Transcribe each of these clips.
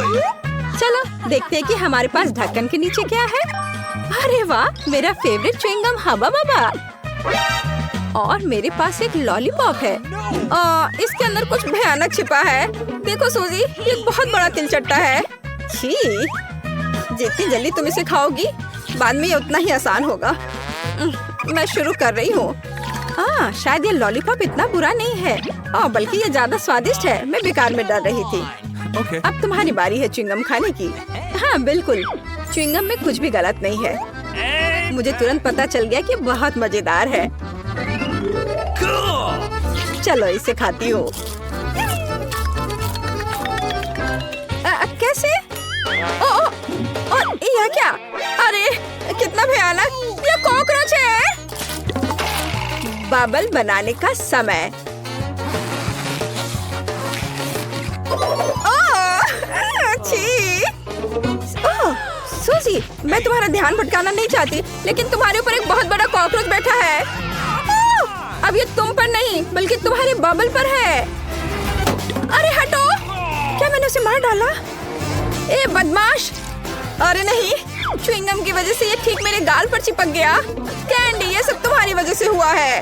चलो देखते हैं कि हमारे पास ढक्कन के नीचे क्या है। अरे वाह, मेरा फेवरेट च्युइंगम हबा बबा। और मेरे पास एक लॉलीपॉप है। इसके अंदर कुछ भयानक छिपा है। देखो सूजी, ये बहुत बड़ा तिलचट्टा है। छी, जितनी जल्दी तुम इसे खाओगी बाद में ये उतना ही आसान होगा। मैं शुरू कर रही हूँ। शायद ये लॉलीपॉप इतना बुरा नहीं है, बल्कि ये ज्यादा स्वादिष्ट है। मैं बेकार में डर रही थी। अब तुम्हारी बारी है च्युइंगम खाने की। हाँ बिल्कुल, च्युइंगम में कुछ भी गलत नहीं है। मुझे तुरंत पता चल गया कि बहुत मजेदार है। चलो इसे खाती हूँ। कैसे? यह क्या? अरे कितना भयानक! यह कॉकरोच है। बबल बनाने का समय। सूजी, मैं तुम्हारा ध्यान भटकाना नहीं चाहती, लेकिन तुम्हारे ऊपर एक बहुत बड़ा कॉकरोच बैठा है। अब ये तुम पर नहीं बल्कि तुम्हारे बबल पर है। अरे हटो! क्या मैंने उसे मार डाला? ए बदमाश! अरे नहीं, च्युइंगम की वजह से ये ठीक मेरे गाल पर चिपक गया। कैंडी, ये सब तुम्हारी वजह से हुआ है।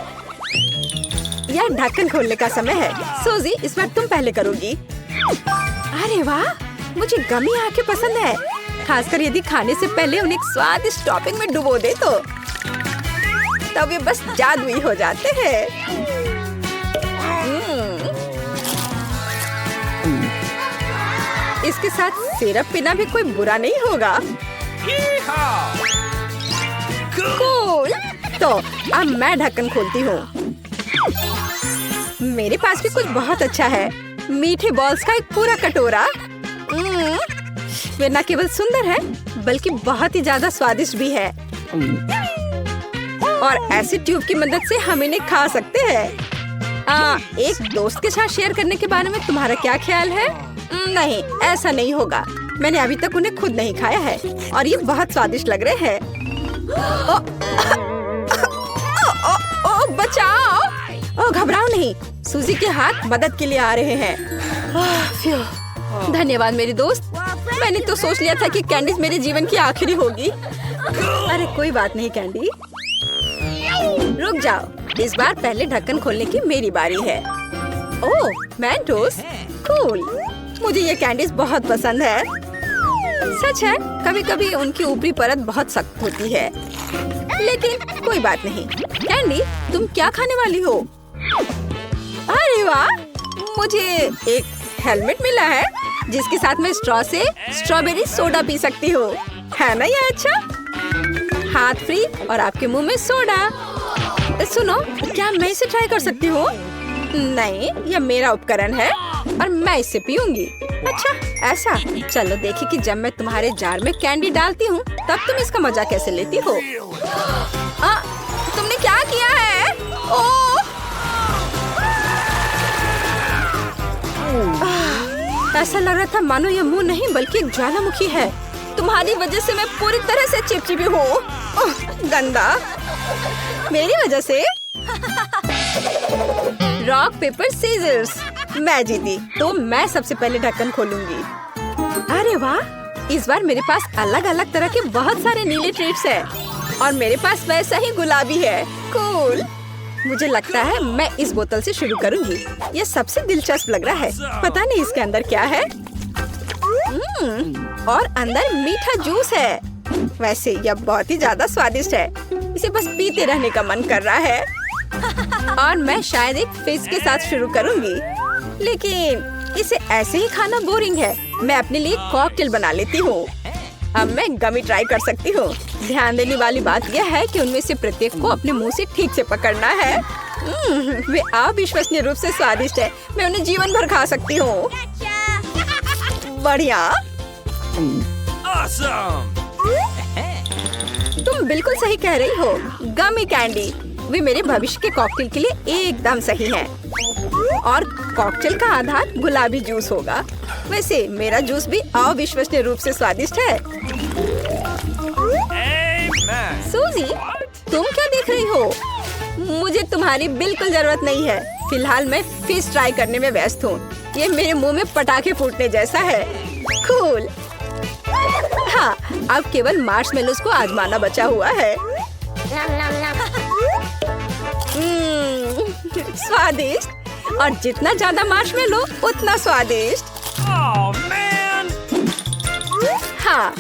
यह ढक्कन खोलने का समय है। सूजी, इस बार तुम पहले करोगी। अरे वाह, मुझे गमी आके पसंद है, खासकर यदि खाने से पहले उन्हें स्वादिष्ट टॉपिंग में डुबो दे तो। तब ये बस जादुई हो जाते हैं। इसके साथ सिरप पीना भी कोई बुरा नहीं होगा। कूल। तो अब मैं ढक्कन खोलती हूँ। मेरे पास भी कुछ बहुत अच्छा है। मीठे बॉल्स का एक पूरा कटोरा। वे न केवल सुंदर है बल्कि बहुत ही ज्यादा स्वादिष्ट भी है। और ऐसे ट्यूब की मदद से हम इन्हें खा सकते हैं। एक दोस्त के साथ शेयर करने के बारे में तुम्हारा क्या ख्याल है? नहीं, ऐसा नहीं होगा। मैंने अभी तक उन्हें खुद नहीं खाया है और ये बहुत स्वादिष्ट लग रहे हैं। बचाओ! घबराओ नहीं, सूजी के हाथ मदद के लिए आ रहे हैं। धन्यवाद मेरी दोस्त। मैंने तो सोच लिया था कि कैंडीज मेरे जीवन की आखिरी होगी। अरे कोई बात नहीं कैंडी, रुक जाओ। इस बार पहले ढक्कन खोलने की मेरी बारी है। ओह, मेंटोस, कूल। मुझे ये कैंडीज बहुत पसंद है। सच है, कभी कभी उनकी ऊपरी परत बहुत सख्त होती है, लेकिन कोई बात नहीं। कैंडी, तुम क्या खाने वाली हो? अरे वाह, मुझे एक हेलमेट मिला है जिसके साथ मैं स्ट्रॉ से स्ट्रॉबेरी सोडा पी सकती हूँ। है ना ये अच्छा? हाथ फ्री और आपके मुंह में सोडा। सुनो, क्या मैं इसे ट्राई कर सकती हूँ? नहीं, यह मेरा उपकरण है और मैं इसे पीऊंगी। अच्छा ऐसा? चलो देखिए कि जब मैं तुम्हारे जार में कैंडी डालती हूँ तब तुम इसका मजा कैसे लेती हो। तुमने क्या किया है? ऐसा लग रहा था मानो यह मुंह नहीं बल्कि एक ज्वालामुखी है। तुम्हारी वजह से मैं पूरी तरह से चिपचिपी हूँ। गंदा। मेरी वजह से? Rock paper scissors. मैं जीती, तो मैं सबसे पहले ढक्कन खोलूंगी। अरे वाह, इस बार मेरे पास अलग अलग तरह के बहुत सारे नीले ट्रीट्स हैं और मेरे पास वैसा ही गुलाबी है। कूल। मुझे लगता है मैं इस बोतल से शुरू करूंगी। ये सबसे दिलचस्प लग रहा है। पता नहीं इसके अंदर क्या है। और अंदर मीठा जूस है। वैसे यह बहुत ही ज्यादा स्वादिष्ट है। इसे बस पीते रहने का मन कर रहा है। और मैं शायद एक फिश के साथ शुरू करूंगी, लेकिन इसे ऐसे ही खाना बोरिंग है। मैं अपने लिए कॉकटेल बना लेती हूँ। अब मैं गमी ट्राई कर सकती हूँ। ध्यान देने वाली बात यह है कि उनमें से प्रत्येक को अपने मुंह से ठीक से पकड़ना है। वे अविश्वसनीय रूप से स्वादिष्ट है। मैं उन्हें जीवन भर खा सकती हूँ। बढ़िया। तुम बिल्कुल सही कह रही हो। गमी कैंडी वे मेरे भविष्य के कॉकटेल के लिए एकदम सही हैं। और कॉकटेल का आधार गुलाबी जूस होगा। वैसे मेरा जूस भी अविश्वसनीय रूप से स्वादिष्ट है। सूजी, तुम क्या देख रही हो? मुझे तुम्हारी बिल्कुल जरूरत नहीं है। फिलहाल मैं फिश ट्राई करने में व्यस्त हूँ। ये मेरे मुंह में पटाखे फूटने जैसा है। कूल। हाँ, अब केवल मार्शमेलोज को आजमाना बचा हुआ है। स्वादिष्ट, और जितना ज्यादा मार्शमेलो उतना स्वादिष्ट। हाँ,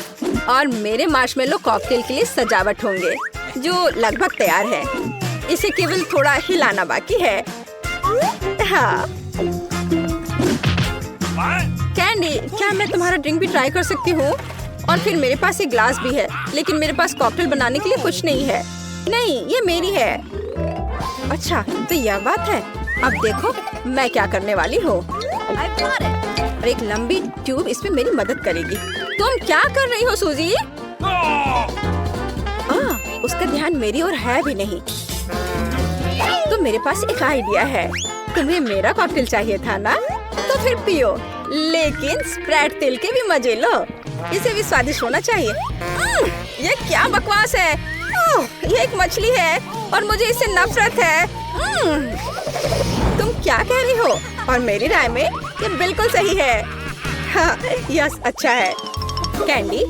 और मेरे मार्शमेलो कॉकटेल के लिए सजावट होंगे, जो लगभग तैयार है। इसे केवल थोड़ा हिलाना बाकी है। हाँ। कैंडी, क्या मैं तुम्हारा ड्रिंक भी ट्राई कर सकती हूँ? और फिर मेरे पास एक ग्लास भी है, लेकिन मेरे पास कॉकटेल बनाने के लिए कुछ नहीं है। नहीं, ये मेरी है। अच्छा, तो यह बात है। अब देखो मैं क्या करने वाली हूँ। और एक लंबी ट्यूब इसमें मेरी मदद करेगी। तुम क्या कर रही हो सूजी? उसका ध्यान मेरी ओर है भी नहीं। तो मेरे पास एक आइडिया है। तुम्हें मेरा कॉकटेल चाहिए था ना? तो फिर पियो, लेकिन स्प्रेड तेल के भी मजे लो। इसे भी स्वादिष्ट होना चाहिए। ये क्या बकवास है? ये एक मछली है और मुझे इससे नफरत है। तुम क्या कह रही हो? और मेरी राय में ये बिल्कुल सही है। हाँ, यस, अच्छा है। कैंडी,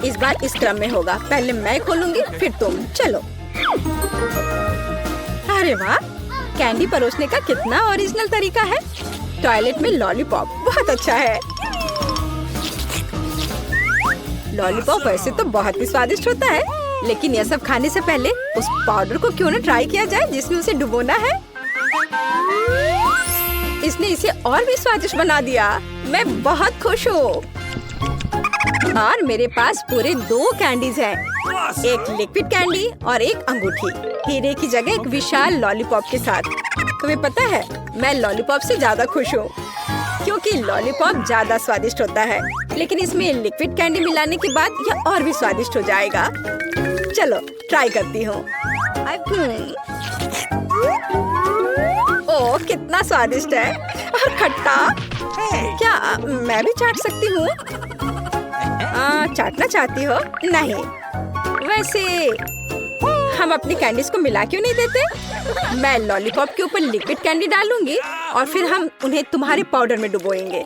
इस बार इस क्रम में होगा। पहले मैं खोलूंगी, फिर तुम। चलो। अरे वाह, कैंडी परोसने का कितना ओरिजिनल तरीका है। टॉयलेट में लॉलीपॉप, बहुत अच्छा है। लॉलीपॉप वैसे तो बहुत ही स्वादिष्ट होता है, लेकिन यह सब खाने से पहले उस पाउडर को क्यों न ट्राई किया जाए जिसमें उसे डुबोना है। इसने इसे और भी स्वादिष्ट बना दिया। मैं बहुत खुश हूँ। और मेरे पास पूरे 2 कैंडीज हैं। एक लिक्विड कैंडी और एक अंगूठी, हीरे की जगह एक विशाल लॉलीपॉप के साथ। तुम्हें पता है, मैं लॉलीपॉप से ज्यादा खुश हूँ, क्योंकि लॉलीपॉप ज्यादा स्वादिष्ट होता है, लेकिन इसमें लिक्विड कैंडी मिलाने के बाद यह और भी स्वादिष्ट हो जाएगा। चलो ट्राई करती हूँ। ओह, कितना स्वादिष्ट है। और खट्टा। क्या मैं भी चाट सकती हूँ? चाटना चाहती हो? नहीं। वैसे हम अपनी कैंडीज को मिला क्यों नहीं देते? मैं लॉलीपॉप के ऊपर लिक्विड कैंडी डालूंगी और फिर हम उन्हें तुम्हारे पाउडर में डुबोएंगे।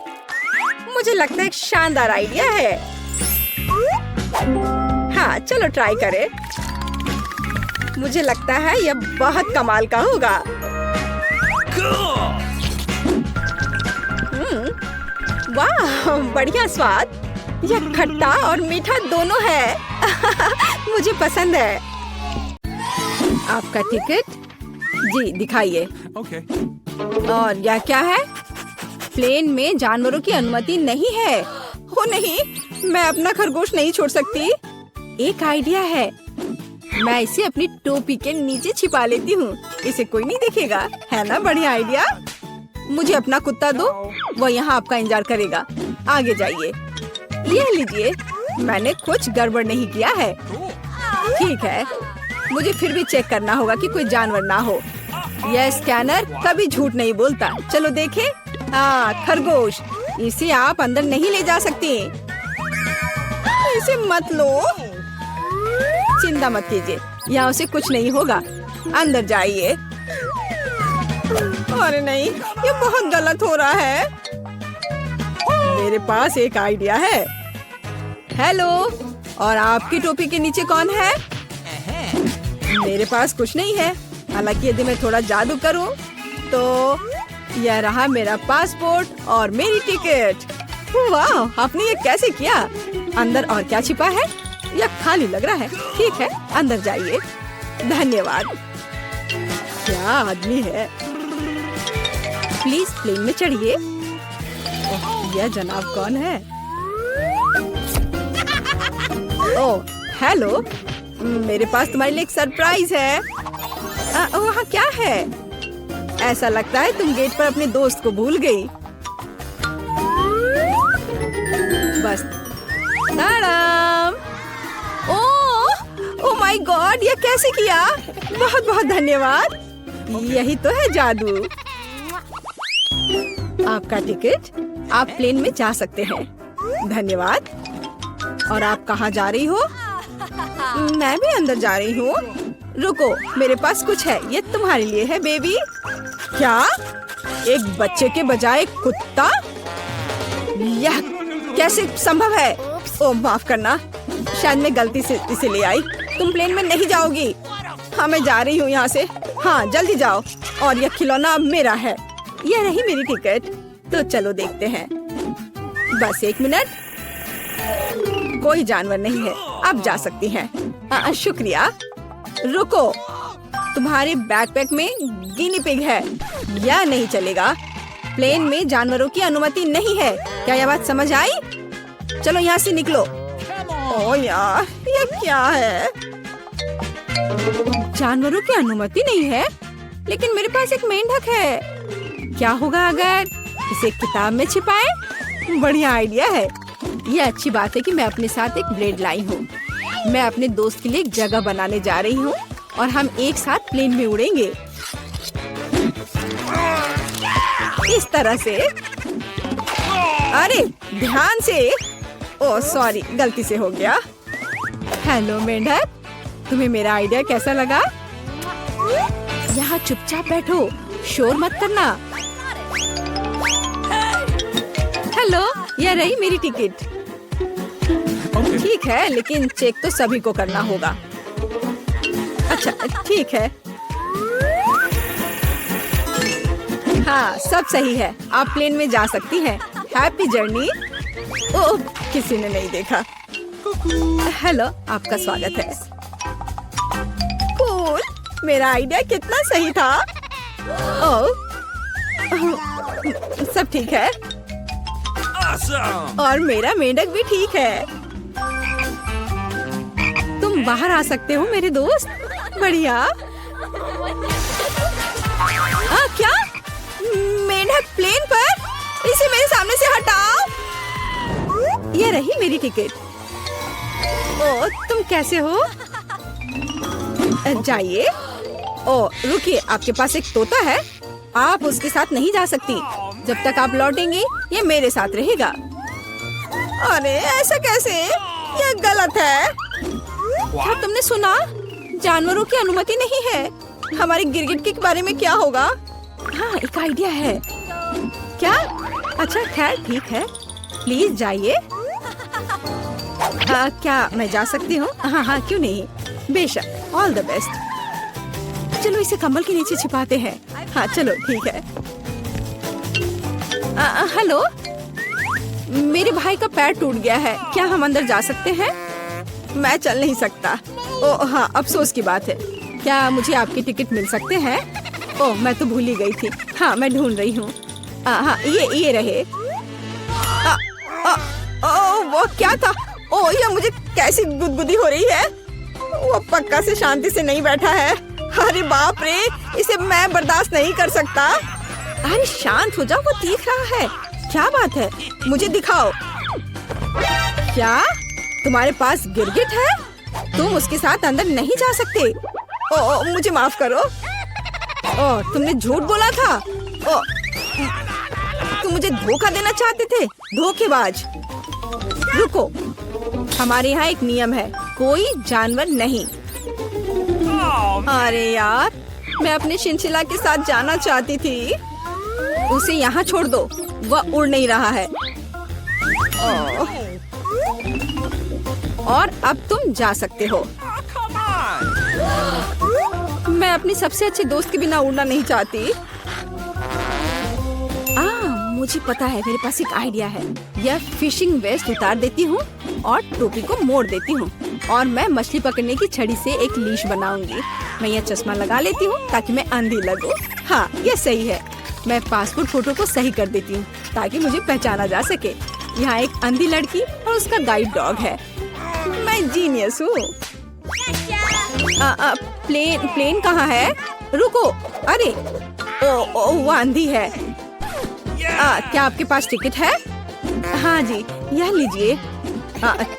मुझे लगता है एक शानदार आइडिया है। हाँ, चलो ट्राई करें। मुझे लगता है यह बहुत कमाल का होगा। वाह, बढ़िया स्वाद। यह खट्टा और मीठा दोनों है। मुझे पसंद है। आपका टिकट? जी, दिखाइए। और यह क्या है? प्लेन में जानवरों की अनुमति नहीं है। हो नहीं, मैं अपना खरगोश नहीं छोड़ सकती। एक आइडिया है, मैं इसे अपनी टोपी के नीचे छिपा लेती हूँ। इसे कोई नहीं देखेगा, है ना? बढ़िया आइडिया। मुझे अपना कुत्ता दो, वो यहाँ आपका इंतजार करेगा। आगे जाइए। यह लीजिए, मैंने कुछ गड़बड़ नहीं किया है। ठीक है, मुझे फिर भी चेक करना होगा कि कोई जानवर ना हो। यह स्कैनर कभी झूठ नहीं बोलता। चलो देखें। हाँ, खरगोश। इसे आप अंदर नहीं ले जा सकती। इसे मत लो। चिंता मत कीजिए, यहाँ उसे कुछ नहीं होगा। अंदर जाइए। अरे नहीं, ये बहुत गलत हो रहा है। मेरे पास एक आइडिया है। हेलो, और आपकी टोपी के नीचे कौन है? मेरे पास कुछ नहीं है। हालांकि यदि मैं थोड़ा जादू करूं, तो यह रहा मेरा पासपोर्ट और मेरी टिकट। वाह, आपने ये कैसे किया? अंदर और क्या छिपा है? यह खाली लग रहा है। ठीक है, अंदर जाइए। धन्यवाद। क्या आदमी है। प्लीज प्लेन में चढ़िए। यह जनाब कौन है? ओह, हेलो। मेरे पास तुम्हारे लिए एक सरप्राइज है। वहाँ क्या है? ऐसा लगता है तुम गेट पर अपने दोस्त को भूल गई। बस। ताड़ाम। ओह माय गॉड, ये कैसे किया? बहुत बहुत धन्यवाद। यही तो है जादू। आपका टिकट, आप प्लेन में जा सकते हैं। धन्यवाद। और आप कहाँ जा रही हो? मैं भी अंदर जा रही हूँ। रुको, मेरे पास कुछ है। ये तुम्हारे लिए है बेबी। क्या? एक बच्चे के बजाय कुत्ता? यह कैसे संभव है? ओह माफ करना, शायद मैं गलती से इसे ले आई। तुम प्लेन में नहीं जाओगी। हाँ मैं जा रही हूँ यहाँ से। हाँ जल्दी जाओ। और यह खिलौना अब मेरा है। यह रही मेरी टिकट। तो चलो देखते हैं। बस 1 मिनट। कोई जानवर नहीं है, अब जा सकती हैं। शुक्रिया। रुको, तुम्हारे बैकपैक में गिनी पिग है। यह नहीं चलेगा। प्लेन में जानवरों की अनुमति नहीं है। क्या यह बात समझ आई? चलो यहाँ से निकलो। ओह यार, ये क्या है? जानवरों की अनुमति नहीं है, लेकिन मेरे पास एक मेंढक है। क्या होगा अगर इसे किताब में छिपाएं? बढ़िया आइडिया है। ये अच्छी बात है कि मैं अपने साथ एक ब्लेड लाई हूँ। मैं अपने दोस्त के लिए एक जगह बनाने जा रही हूँ और हम एक साथ प्लेन में उड़ेंगे। इस तरह से। अरे ध्यान से। ओह सॉरी, गलती से हो गया। हेलो मेंढक, तुम्हें मेरा आइडिया कैसा लगा? यहाँ चुपचाप बैठो, शोर मत करना। हेलो, यह रही मेरी टिकट। ठीक है, लेकिन चेक तो सभी को करना होगा। अच्छा ठीक है। हाँ सब सही है, आप प्लेन में जा सकती हैं। Happy journey. ओह, किसी ने नहीं देखा। हेलो, आपका स्वागत है। कूल, मेरा आइडिया कितना सही था। ओह, सब ठीक है। और मेरा मेंढक भी ठीक है। तुम बाहर आ सकते हो मेरे दोस्त। बढ़िया। क्या मेंढक प्लेन पर? इसे मेरे सामने से हटाओ। ये रही मेरी टिकट। ओह, तुम कैसे हो? जाइए। ओह रुकिए, आपके पास एक तोता है। आप उसके साथ नहीं जा सकती। जब तक आप लौटेंगे ये मेरे साथ रहेगा। अरे ऐसा कैसे? ये गलत है। क्या तुमने सुना? जानवरों की अनुमति नहीं है। हमारे गिरगिट के बारे में क्या होगा? हाँ एक आइडिया है। क्या? अच्छा खैर ठीक है, प्लीज जाइए। क्या मैं जा सकती हूँ? हाँ हाँ क्यों नहीं, बेशक। All the best. चलो इसे कंबल के नीचे छिपाते हैं। हाँ चलो ठीक है। हेलो, मेरे भाई का पैर टूट गया है। क्या हम अंदर जा सकते हैं? मैं चल नहीं सकता। ओह हाँ, अफसोस की बात है। क्या मुझे आपकी टिकट मिल सकते हैं? ओह मैं तो भूल ही गई थी। हाँ मैं ढूंढ रही हूँ। हाँ ये रहे। वो क्या था? ओह ये मुझे कैसी गुदगुदी हो रही है। वो पक्का से शांति से नहीं बैठा है। अरे बाप रे, इसे मैं बर्दाश्त नहीं कर सकता। अरे शांत हो जाओ, वो देख रहा है। क्या बात है? मुझे दिखाओ। क्या तुम्हारे पास गिरगिट है? तुम उसके साथ अंदर नहीं जा सकते। ओह मुझे माफ करो। ओह तुमने झूठ बोला था। ओह तुम मुझे धोखा देना चाहते थे, धोखेबाज। रुको, हमारे यहाँ एक नियम है, कोई जानवर नहीं। अरे यार, मैं अपने शिनशिला के साथ जाना चाहती थी। उसे यहाँ छोड़ दो, वह उड़ नहीं रहा है। और अब तुम जा सकते हो। मैं अपनी सबसे अच्छे दोस्त के बिना उड़ना नहीं चाहती। मुझे पता है, मेरे पास एक आइडिया है। यह फिशिंग वेस्ट उतार देती हूँ और टोपी को मोड़ देती हूँ और मैं मछली पकड़ने की छड़ी से एक लीश बनाऊंगी। मैं यह चश्मा लगा लेती हूँ ताकि मैं अंधी लगूं। हाँ ये सही है। मैं पासपोर्ट फोटो को सही कर देती हूँ ताकि मुझे पहचाना जा सके। यहाँ एक अंधी लड़की और उसका गाइड डॉग है। मैं जीनियस हूँ। प्लेन कहाँ है? रुको। अरे ओ वो अंधी है। क्या आपके पास टिकट है? हाँ जी, यह लीजिए।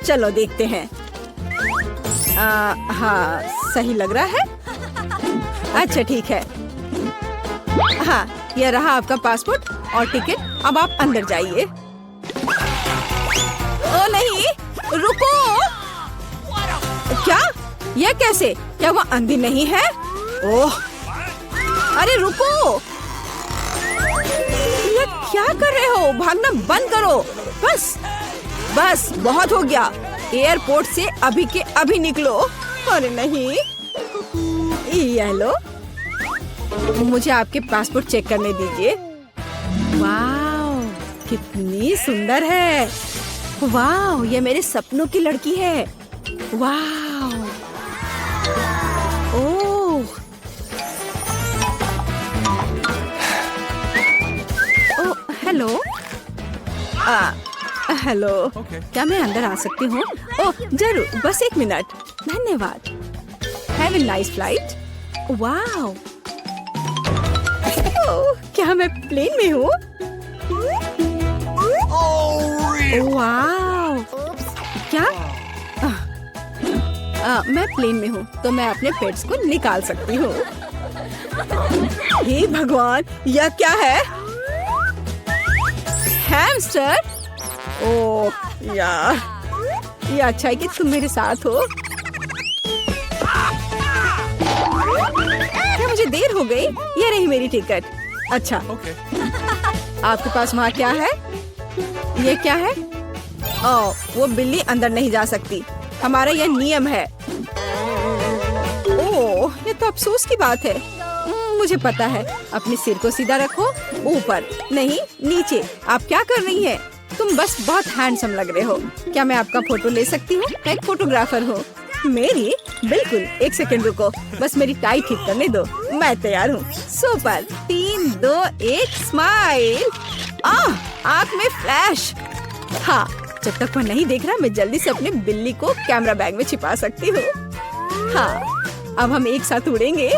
चलो देखते हैं। हाँ सही लग रहा है। अच्छा ठीक है। हाँ यह रहा आपका पासपोर्ट और टिकट। अब आप अंदर जाइए। ओ नहीं, रुको। क्या? यह कैसे? क्या वो अंधी नहीं है? ओह अरे रुको, क्या कर रहे हो? भागना बंद करो बस। बस बहुत हो गया। एयरपोर्ट से अभी के अभी निकलो। अरे नहीं, ये लो, मुझे आपके पासपोर्ट चेक करने दीजिए। वाह, कितनी सुंदर है। वाह, ये मेरे सपनों की लड़की है। वाह, ओह, हेलो। हेलो, क्या मैं अंदर आ सकती हूँ? ओह जरूर, बस 1 मिनट। धन्यवाद। Have a nice flight. वाह, क्या मैं प्लेन में हूँ? वाह, क्या? मैं प्लेन में हूँ तो मैं अपने पेट्स को निकाल सकती हूँ। हे भगवान, यह क्या है? हैमस्टर? ओह यार, ये अच्छा है कि तुम मेरे साथ हो। क्या मुझे देर हो गई? ये रही मेरी टिकट। अच्छा, आपके पास वहाँ क्या है? ये क्या है? ओह, वो बिल्ली अंदर नहीं जा सकती। हमारा यह नियम है। ओह, ये तो अफसोस की बात है। मुझे पता है। अपने सिर को सीधा रखो, ऊपर नहीं नीचे। आप क्या कर रही हैं? तुम बस बहुत हैंडसम लग रहे हो। क्या मैं आपका फोटो ले सकती हूँ? मैं एक फोटोग्राफर हूँ। मेरी? बिल्कुल, 1 सेकंड रुको, बस मेरी टाई ठीक करने दो। मैं तैयार हूँ। सुपर। 3, 2, 1, स्माइल। आँख में फ्लैश। हाँ, जब तक वह नहीं देख रहा, मैं जल्दी से अपने बिल्ली को कैमरा बैग में छिपा सकती हूँ। हाँ, अब हम एक साथ उड़ेंगे।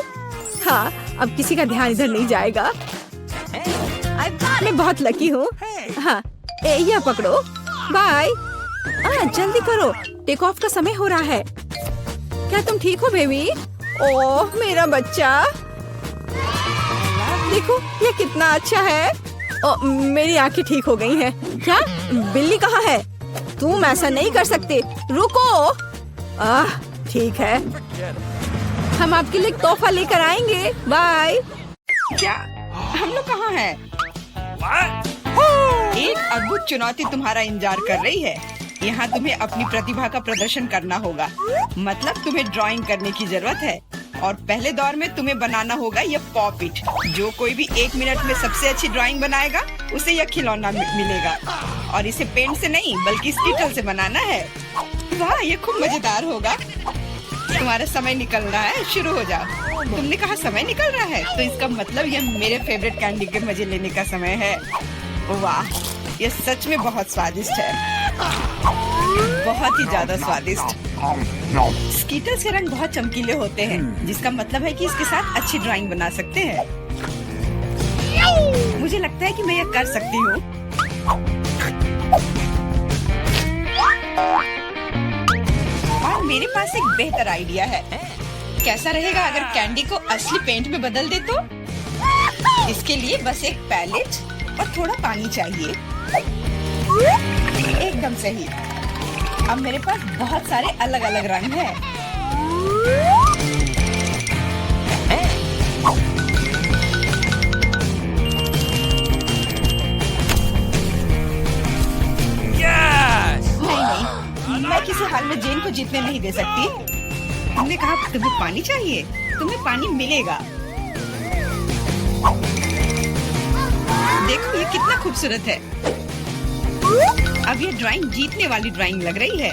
हाँ, अब किसी का ध्यान इधर नहीं जाएगा। मैं बहुत लकी हूँ। हाँ, यह पकड़ो। बाय। जल्दी करो, टेक ऑफ का समय हो रहा है। क्या तुम ठीक हो बेबी? ओह मेरा बच्चा, देखो ये कितना अच्छा है। मेरी आंखें ठीक हो गई हैं। क्या बिल्ली कहाँ है? तुम ऐसा नहीं कर सकते, रुको। ठीक है, हम आपके लिए तोहफा लेकर आएंगे। बाय। क्या हम लोग कहाँ हैं? एक अद्भुत चुनौती तुम्हारा इंतजार कर रही है। यहाँ तुम्हें अपनी प्रतिभा का प्रदर्शन करना होगा। मतलब तुम्हें ड्राइंग करने की जरूरत है और पहले दौर में तुम्हें बनाना होगा यह पॉपिट। जो कोई भी 1 मिनट में सबसे अच्छी ड्राइंग बनाएगा उसे यह खिलौना मिलेगा। और इसे पेंट से नहीं बल्कि स्टिकर से बनाना है। वाह, ये खूब मजेदार होगा। तुम्हारा समय निकल रहा है, शुरू हो जाओ। तुमने कहा समय निकल रहा है, तो इसका मतलब यह मेरे फेवरेट कैंडी के मजे लेने का समय है। वाह, यह सच में बहुत स्वादिष्ट है, बहुत ही ज्यादा स्वादिष्ट। स्कीटल्स के रंग बहुत चमकीले होते हैं, जिसका मतलब है कि इसके साथ अच्छी ड्राइंग बना सकते हैं। मुझे लगता है कि मैं यह कर सकती हूँ। और मेरे पास एक बेहतर आइडिया है। कैसा रहेगा अगर कैंडी को असली पेंट में बदल दे तो? इसके लिए बस एक पैलेट और थोड़ा पानी चाहिए। एकदम सही। अब मेरे पास बहुत सारे अलग अलग रंग हैं। नहीं, मैं किसी हाल में जेन को जीतने नहीं दे सकती। तुमने कहा तुम्हें पानी चाहिए, तुम्हें पानी मिलेगा। देखो ये कितना खूबसूरत है। अब ये ड्राइंग जीतने वाली ड्राइंग लग रही है।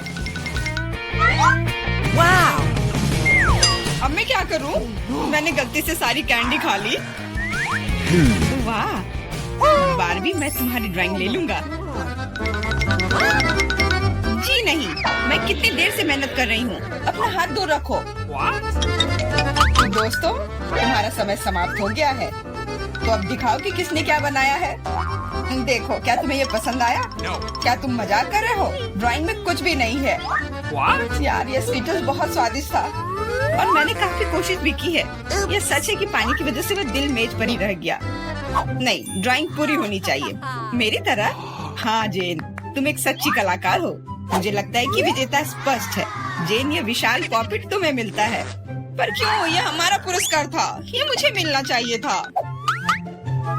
वाह! अब मैं क्या करूं? मैंने गलती से सारी कैंडी खा ली। वाह! बारबी, मैं तुम्हारी ड्राइंग ले लूंगा। जी नहीं, मैं कितनी देर से मेहनत कर रही हूँ। अपना हाथ दूर रखो। दोस्तों, तुम्हारा समय समाप्त हो गया है। तो अब दिखाओ कि किसने क्या बनाया है। देखो, क्या तुम्हें ये पसंद आया? क्या तुम मजाक कर रहे हो? ड्राइंग में कुछ भी नहीं है। यार, ये स्वीटल्स बहुत स्वादिष्ट था और मैंने काफी कोशिश भी की है। ये सच है कि पानी की वजह से वह दिल मेज पर ही रह गया। नहीं, ड्राइंग पूरी होनी चाहिए मेरी तरह। हाँ जेन, तुम एक सच्ची कलाकार हो। मुझे लगता है कि विजेता स्पष्ट है। जेन, ये विशाल पॉपिट तुम्हें मिलता है। पर क्यों? ये हमारा पुरस्कार था, ये मुझे मिलना चाहिए था।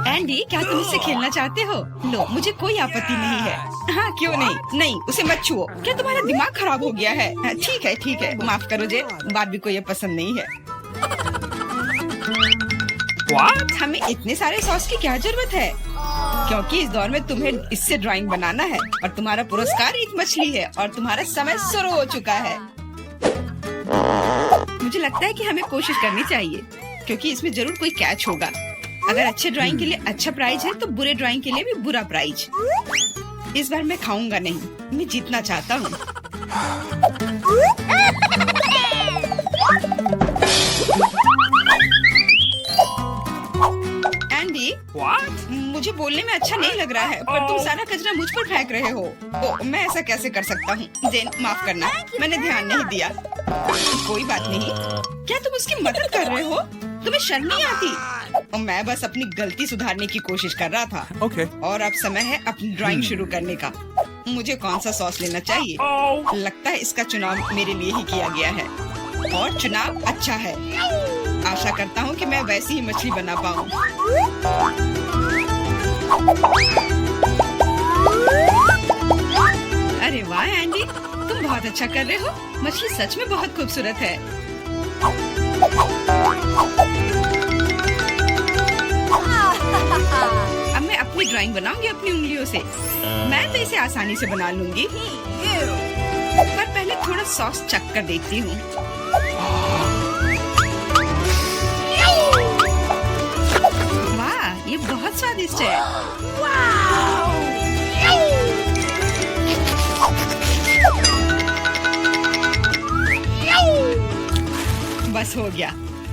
एंडी, क्या तुम इससे खेलना चाहते हो? लो, मुझे कोई आपत्ति नहीं है। हाँ, क्यों नहीं? नहीं, उसे मत छुओ। क्या तुम्हारा दिमाग खराब हो गया है? ठीक है, ठीक है, माफ करो जे, बारबी को ये पसंद नहीं है। What? हमें इतने सारे सॉस की क्या जरूरत है? क्योंकि इस दौर में तुम्हें इससे ड्राइंग बनाना है और तुम्हारा पुरस्कार एक मछली है और तुम्हारा समय शुरू हो चुका है। मुझे लगता है कि हमें कोशिश करनी चाहिए क्योंकि इसमें जरूर कोई कैच होगा। अगर अच्छे ड्राइंग के लिए अच्छा प्राइज है तो बुरे ड्राइंग के लिए भी बुरा प्राइज। इस बार मैं खाऊंगा नहीं, मैं जीतना चाहता हूँ। एंडी, मुझे बोलने में अच्छा नहीं लग रहा है पर तुम सारा कचरा मुझ पर फेंक रहे हो। तो मैं ऐसा कैसे कर सकता हूँ? जेन, माफ करना, मैंने ध्यान नहीं दिया। कोई बात नहीं। क्या तुम उसकी मदद कर रहे हो? तुम्हें शर्म नहीं आती? मैं बस अपनी गलती सुधारने की कोशिश कर रहा था। Okay. और अब समय है अपनी ड्राइंग शुरू करने का। मुझे कौन सा सॉस लेना चाहिए? लगता है इसका चुनाव मेरे लिए ही किया गया है और चुनाव अच्छा है। आशा करता हूँ कि मैं वैसी ही मछली बना पाऊँ। अरे वाह एंडी, तुम बहुत अच्छा कर रहे हो। मछली सच में बहुत खूबसूरत है। अब मैं अपनी ड्राइंग बनाऊंगी अपनी उंगलियों से। मैं तो इसे आसानी से बना लूंगी, पर पहले थोड़ा सॉस चख कर देखती हूँ। वाह, ये बहुत स्वादिष्ट है। बस हो गया,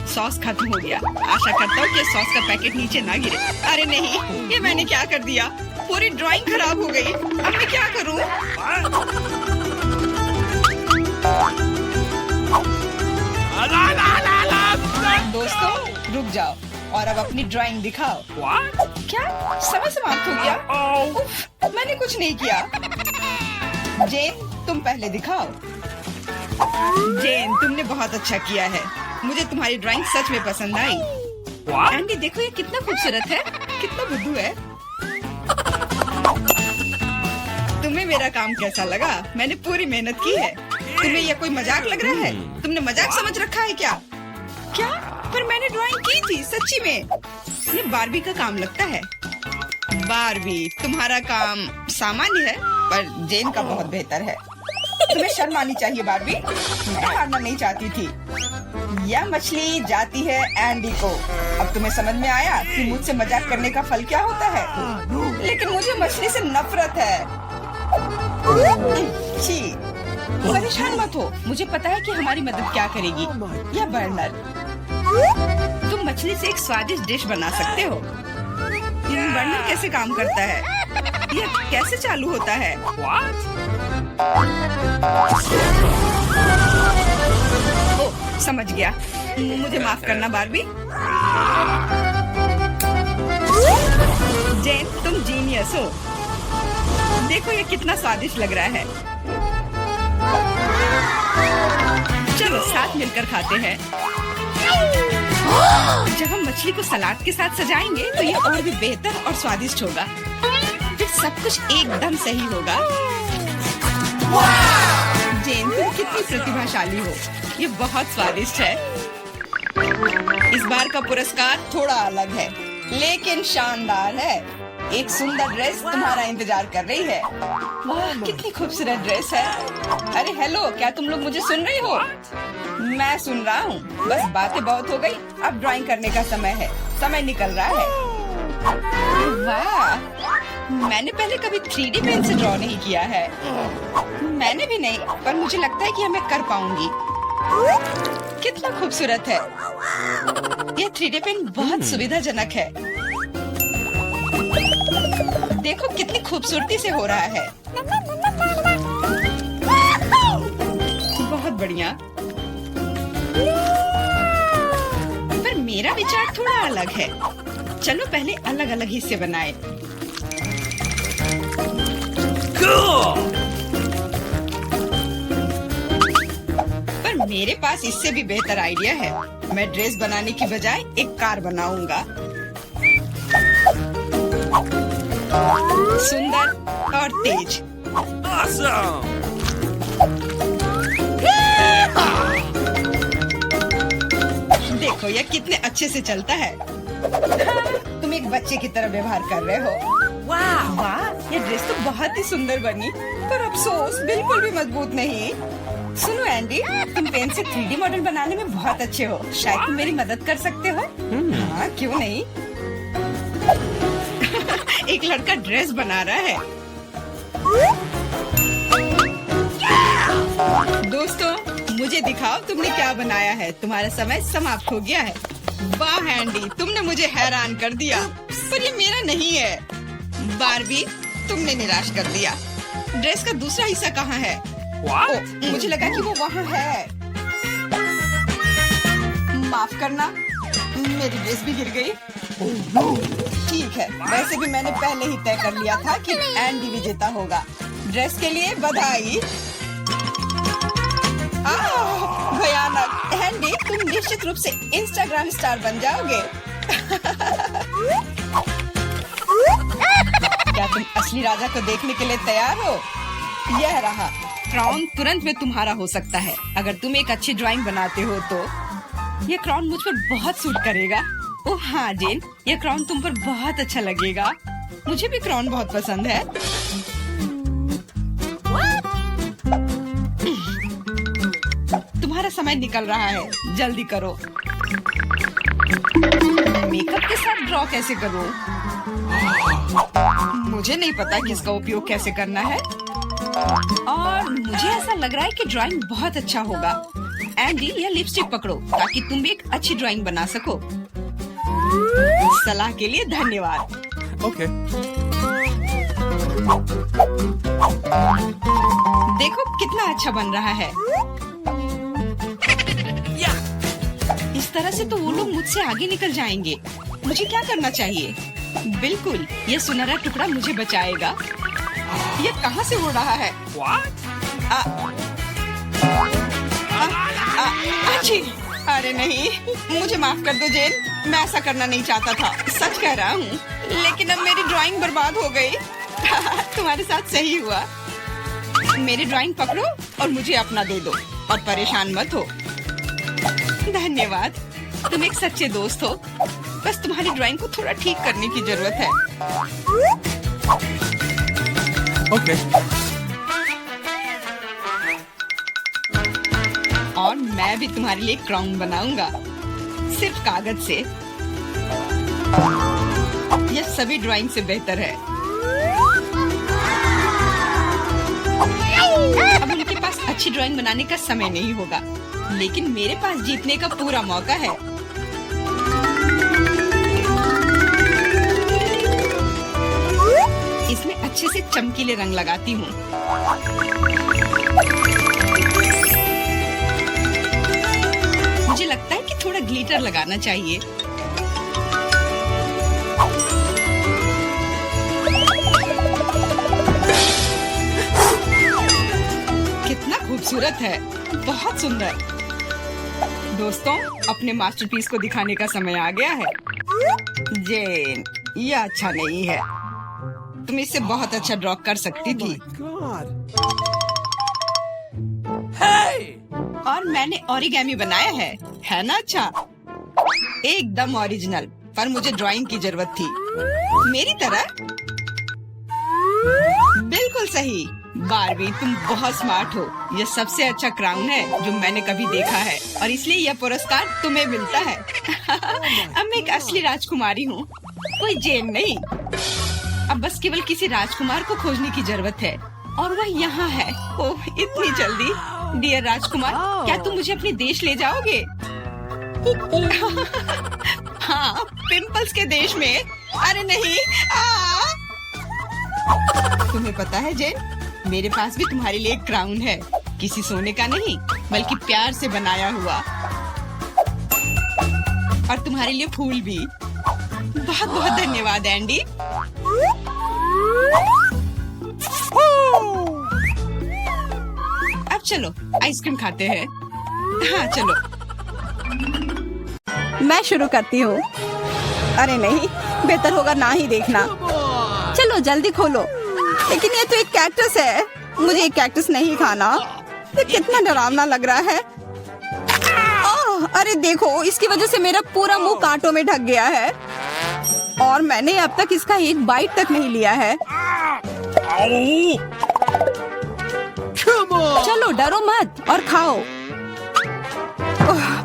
सॉस खत्म हो गया। आशा करता हूँ कि सॉस का पैकेट नीचे ना गिरे। अरे नहीं, ये मैंने क्या कर दिया? पूरी ड्राइंग खराब हो गई। अब मैं क्या करूँ? दोस्तों, रुक जाओ और अब अपनी ड्राइंग दिखाओ। क्या समय समाप्त हो गया? उफ, मैंने कुछ नहीं किया। जेन, तुम पहले दिखाओ। जेन, तुमने बहुत अच्छा किया है। मुझे तुम्हारी ड्राइंग सच में पसंद आई। एंडी, देखो ये कितना खूबसूरत है, कितना बुद्धू है। तुम्हें मेरा काम कैसा लगा? मैंने पूरी मेहनत की है। तुम्हें यह कोई मजाक लग रहा है? तुमने मजाक समझ रखा है क्या? क्या? पर मैंने ड्राइंग की थी, सच्ची में। ये बारबी का काम लगता है। बारबी, तुम्हारा काम सामान्य है पर जेन का बहुत बेहतर है। तुम्हें शर्म आनी चाहिए बारबी। मैं हारना नहीं चाहती थी। यह मछली जाती है एंडी को। अब तुम्हें समझ में आया कि मुझसे मजाक करने का फल क्या होता है? लेकिन मुझे मछली से नफरत है। छी, परेशान मत हो। मुझे पता है कि हमारी मदद क्या करेगी। यह बर्नर, तुम मछली से एक स्वादिष्ट डिश बना सकते हो। बर्नर कैसे काम करता है? यह कैसे चालू होता है? ओह, समझ गया। मुझे माफ करना बारबी। जेन, तुम जीनियस हो। देखो ये कितना स्वादिष्ट लग रहा है। चलो साथ मिलकर खाते हैं। जब हम मछली को सलाद के साथ सजाएंगे तो ये और भी बेहतर और स्वादिष्ट होगा। फिर सब कुछ एकदम सही होगा। जेन, तुम कितनी प्रतिभाशाली हो। ये बहुत स्वादिष्ट है। इस बार का पुरस्कार थोड़ा अलग है लेकिन शानदार है। एक सुंदर ड्रेस तुम्हारा इंतजार कर रही है। वाह, कितनी खूबसूरत ड्रेस है। अरे हेलो, क्या तुम लोग मुझे सुन रही हो? मैं सुन रहा हूँ। बस बातें बहुत हो गई, अब ड्राइंग करने का समय है। समय निकल रहा है। वाह, मैंने पहले कभी 3D पेन से ड्रॉ नहीं किया है। मैंने भी नहीं, पर मुझे लगता है कि मैं कर पाऊंगी। कितना खूबसूरत है। यह 3D पेन बहुत सुविधाजनक है। देखो कितनी खूबसूरती से हो रहा है। बहुत बढ़िया। पर मेरा विचार थोड़ा अलग है। चलो पहले अलग अलग हिस्से बनाएं। पर मेरे पास इससे भी बेहतर आइडिया है। मैं ड्रेस बनाने की बजाय एक कार बनाऊंगा। सुंदर और तेज। Awesome! देखो यह कितने अच्छे से चलता है। तुम एक बच्चे की तरह व्यवहार कर रहे हो। वाह, ये ड्रेस तो बहुत ही सुंदर बनी, पर अफसोस बिल्कुल भी मजबूत नहीं। सुनो एंडी, तुम पेन से 3D मॉडल बनाने में बहुत अच्छे हो। शायद तुम मेरी मदद कर सकते हो। हाँ, क्यों नहीं। एक लड़का ड्रेस बना रहा है। दोस्तों, मुझे दिखाओ तुमने क्या बनाया है। तुम्हारा समय समाप्त हो गया है। वाह एंडी, तुमने मुझे हैरान कर दिया, पर ये मेरा नहीं है। बारबी, तुमने निराश कर दिया। ड्रेस का दूसरा हिस्सा कहाँ है? ओ, मुझे लगा कि वो वहाँ है। माफ करना, मेरी ड्रेस भी गिर गई। ठीक है, वैसे भी मैंने पहले ही तय कर लिया था कि एंडी विजेता होगा। ड्रेस के लिए बधाई। भयानक। एंडी, तुम निश्चित रूप से इंस्टाग्राम स्टार बन जाओगे। क्या तुम असली राजा को देखने के लिए तैयार हो? यह रहा क्राउन, तुरंत में तुम्हारा हो सकता है अगर तुम एक अच्छी ड्राइंग बनाते हो तो। यह क्राउन मुझ पर बहुत सूट करेगा। ओह हाँ जेन, यह क्राउन तुम पर बहुत अच्छा लगेगा। मुझे भी क्राउन बहुत पसंद है। तुम्हारा समय निकल रहा है, जल्दी करो। मेकअप के साथ ड्रॉ कैसे करूं? मुझे नहीं पता कि इसका उपयोग कैसे करना है, और मुझे ऐसा लग रहा है कि ड्राइंग बहुत अच्छा होगा। एंडी, यह लिपस्टिक पकड़ो ताकि तुम भी एक अच्छी ड्राइंग बना सको। सलाह के लिए धन्यवाद। Okay. देखो कितना अच्छा बन रहा है। इस तरह से तो वो लोग मुझसे आगे निकल जाएंगे। मुझे क्या करना चाहिए? बिल्कुल, ये सुनहरा टुकड़ा मुझे बचाएगा। ये कहाँ से उड़ रहा है? What? अच्छी। अरे नहीं, मुझे माफ कर दो जेन, मैं ऐसा करना नहीं चाहता था। सच कह रहा हूँ, लेकिन अब मेरी ड्राइंग बर्बाद हो गई। तुम्हारे साथ सही हुआ। मेरी ड्राइंग पकड़ो और मुझे अपना दे दो, और परेशान मत हो। धन्यवाद, तुम एक सच्चे दोस्त हो। बस तुम्हारी ड्राइंग को थोड़ा ठीक करने की जरूरत है। Okay. और मैं भी तुम्हारे लिए क्राउन बनाऊंगा, सिर्फ कागज से। यह सभी ड्राइंग से बेहतर है। अब उनके पास अच्छी ड्राइंग बनाने का समय नहीं होगा, लेकिन मेरे पास जीतने का पूरा मौका है। इसमें अच्छे से चमकीले रंग लगाती हूँ। मुझे लगता है कि थोड़ा ग्लिटर लगाना चाहिए। कितना खूबसूरत है, बहुत सुंदर। दोस्तों, अपने मास्टरपीस को दिखाने का समय आ गया है। जेन, यह अच्छा नहीं है। तुम इससे बहुत अच्छा ड्रॉ कर सकती थी। God. Hey! और मैंने ओरिगेमी बनाया है ना? अच्छा, एकदम ओरिजिनल। पर मुझे ड्राइंग की जरूरत थी, मेरी तरह। बिल्कुल सही। बारबी, तुम बहुत स्मार्ट हो। यह सबसे अच्छा क्राउन है जो मैंने कभी देखा है, और इसलिए यह पुरस्कार तुम्हें मिलता है। अब मैं एक असली राजकुमारी हूँ, कोई जेन नहीं। अब बस केवल किसी राजकुमार को खोजने की जरूरत है, और वह यहाँ है। ओह, इतनी जल्दी। डियर राजकुमार, क्या तुम मुझे अपने देश ले जाओगे? हाँ, पिंपल्स के देश में। अरे नहीं। तुम्हें पता है जेन, मेरे पास भी तुम्हारे लिए एक क्राउन है। किसी सोने का नहीं, बल्कि प्यार से बनाया हुआ। और तुम्हारे लिए फूल भी। बहुत बहुत धन्यवाद एंडी। अब चलो आइसक्रीम खाते हैं। हाँ चलो। मैं शुरू करती हूँ। अरे नहीं, बेहतर होगा ना ही देखना। चलो जल्दी खोलो। लेकिन ये तो एक कैक्टस है, मुझे एक कैक्टस नहीं खाना। ये कितना डरावना लग रहा है। अरे देखो, इसकी वजह से मेरा पूरा मुंह कांटों में ढक गया है और मैंने अब तक इसका एक बाइट तक नहीं लिया है। चलो डरो मत और खाओ।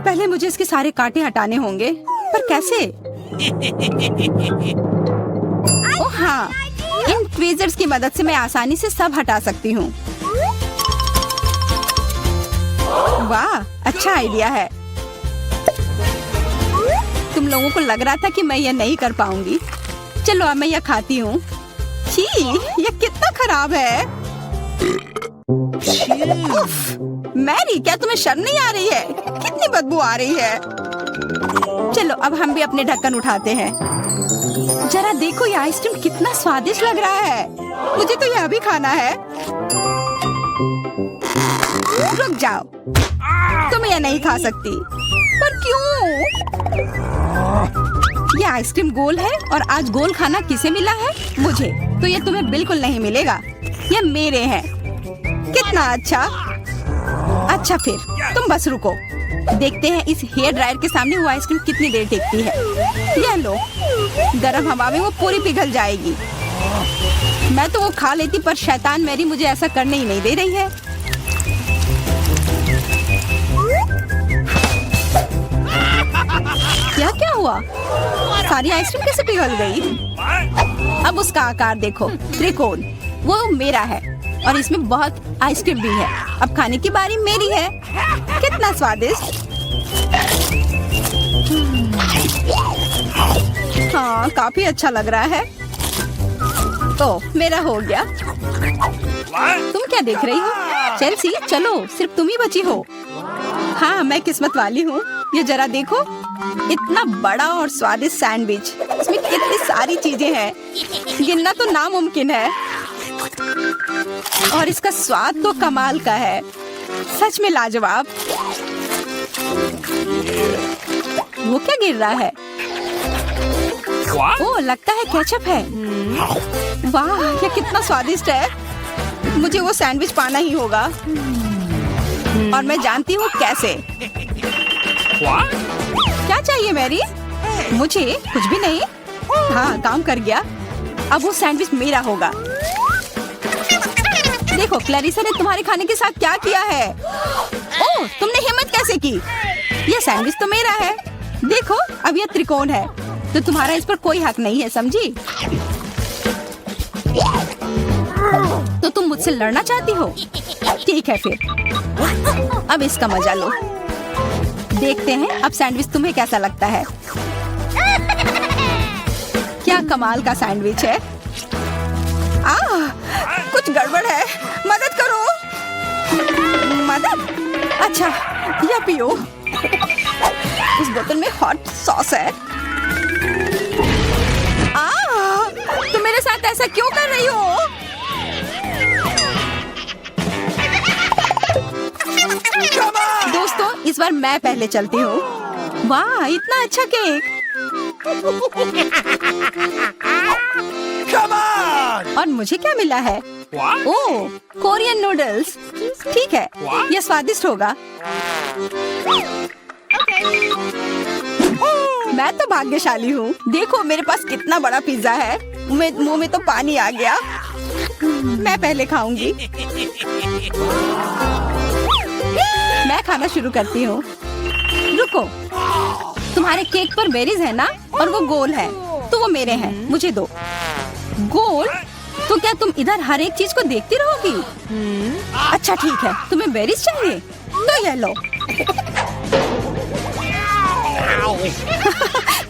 पहले मुझे इसके सारे कांटे हटाने होंगे, पर कैसे? ओह हाँ, इन ट्वीजर्स की मदद से मैं आसानी से सब हटा सकती हूँ। वाह, अच्छा आइडिया है। तुम लोगों को लग रहा था कि मैं यह नहीं कर पाऊंगी। चलो अब मैं यह खाती हूँ। छी, यह कितना खराब है। मैरी, क्या तुम्हें शर्म नहीं आ रही है? कितनी बदबू आ रही है। चलो अब हम भी अपने ढक्कन उठाते हैं। जरा देखो, ये आइसक्रीम कितना स्वादिष्ट लग रहा है। मुझे तो यह भी खाना है। रुक जाओ, तुम यह नहीं खा सकती। पर क्यों? ये आइसक्रीम गोल है और आज गोल खाना किसे मिला है? मुझे। तो ये तुम्हें बिल्कुल नहीं मिलेगा, ये मेरे हैं। कितना अच्छा। अच्छा फिर तुम बस रुको, देखते हैं इस हेयर ड्रायर के सामने वो आइसक्रीम कितनी देर टिकती है। यह लो, गर्म हवा में वो पूरी पिघल जाएगी। मैं तो वो खा लेती, पर शैतान मैरी मुझे ऐसा करने ही नहीं दे रही है। क्या हुआ? सारी आइसक्रीम कैसे पिघल गई? अब उसका आकार देखो, त्रिकोण। वो मेरा है और इसमें बहुत आइसक्रीम भी है। अब खाने की बारी मेरी है। कितना स्वादिष्ट। हाँ, काफी अच्छा लग रहा है। तो मेरा हो गया। तुम क्या देख रही हो? चेल्सी, चलो, सिर्फ तुम ही बची हो। हाँ, मैं किस्मत वाली हूँ। ये जरा देखो, इतना बड़ा और स्वादिष्ट सैंडविच। इसमें कितनी सारी चीजें हैं, गिनना तो नामुमकिन है। और इसका स्वाद तो कमाल का है, सच में लाजवाब। वो क्या गिर रहा है? ओह, लगता है केचप है। वाह, ये कितना स्वादिष्ट है। मुझे वो सैंडविच पाना ही होगा और मैं जानती हूँ कैसे। क्या चाहिए मैरी? मुझे कुछ भी नहीं। हाँ, काम कर गया। अब वो सैंडविच मेरा होगा। देखो, क्लैरिसा ने तुम्हारे खाने के साथ क्या किया है। ओह, तुमने हिम्मत कैसे की? यह सैंडविच तो मेरा है। देखो, अब यह त्रिकोण है, तो तुम्हारा इस पर कोई हक नहीं है, समझी? तो तुम मुझसे लड़ना चाहती हो? ठीक है फिर, अब इसका मजा लो। देखते हैं अब सैंडविच तुम्हें कैसा लगता है। क्या कमाल का सैंडविच है। कुछ गड़बड़ है, मदद करो। मदद? अच्छा, यह पियो। उस बोतल में हॉट सॉस है। तुम मेरे साथ ऐसा क्यों कर रही हो? दोस्तों, इस बार मैं पहले चलती हूँ। वाह, इतना अच्छा केक। और मुझे क्या मिला है? ओह, कोरियन नूडल्स। ठीक है, यह स्वादिष्ट होगा। मैं तो भाग्यशाली हूँ। देखो, मेरे पास कितना बड़ा पिज्जा है। मुंह में तो पानी आ गया। मैं पहले खाऊंगी। मैं खाना शुरू करती हूँ। रुको, तुम्हारे केक पर बेरीज है ना, और वो गोल है, तो वो मेरे हैं। मुझे दो। गोल? तो क्या तुम इधर हर एक चीज को देखती रहोगी? अच्छा ठीक है, तुम्हें बेरीज चाहिए तो ये लो।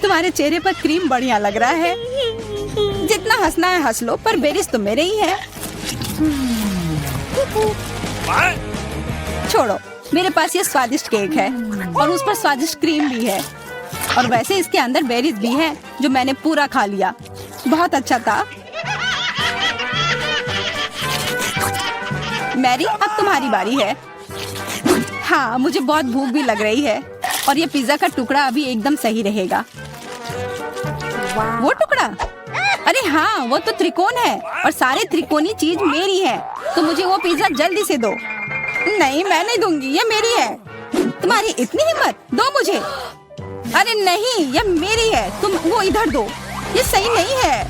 तुम्हारे चेहरे पर क्रीम बढ़िया लग रहा है। जितना हंसना है हंस लो, पर बेरीज तो मेरे ही है। छोड़ो, मेरे पास ये स्वादिष्ट केक है और उस पर स्वादिष्ट क्रीम भी है, और वैसे इसके अंदर बेरीज भी है जो मैंने पूरा खा लिया। बहुत अच्छा था। मैरी, अब तुम्हारी बारी है। हाँ, मुझे बहुत भूख भी लग रही है और ये पिज्जा का टुकड़ा अभी एकदम सही रहेगा। वो टुकड़ा? अरे हाँ, वो तो त्रिकोण है और सारे त्रिकोणी चीज मेरी है, तो मुझे वो पिज्जा जल्दी से दो। नहीं, मैं नहीं दूंगी, ये मेरी है। तुम्हारी इतनी हिम्मत, दो मुझे। अरे नहीं, ये मेरी है, तुम वो इधर दो, ये सही नहीं है।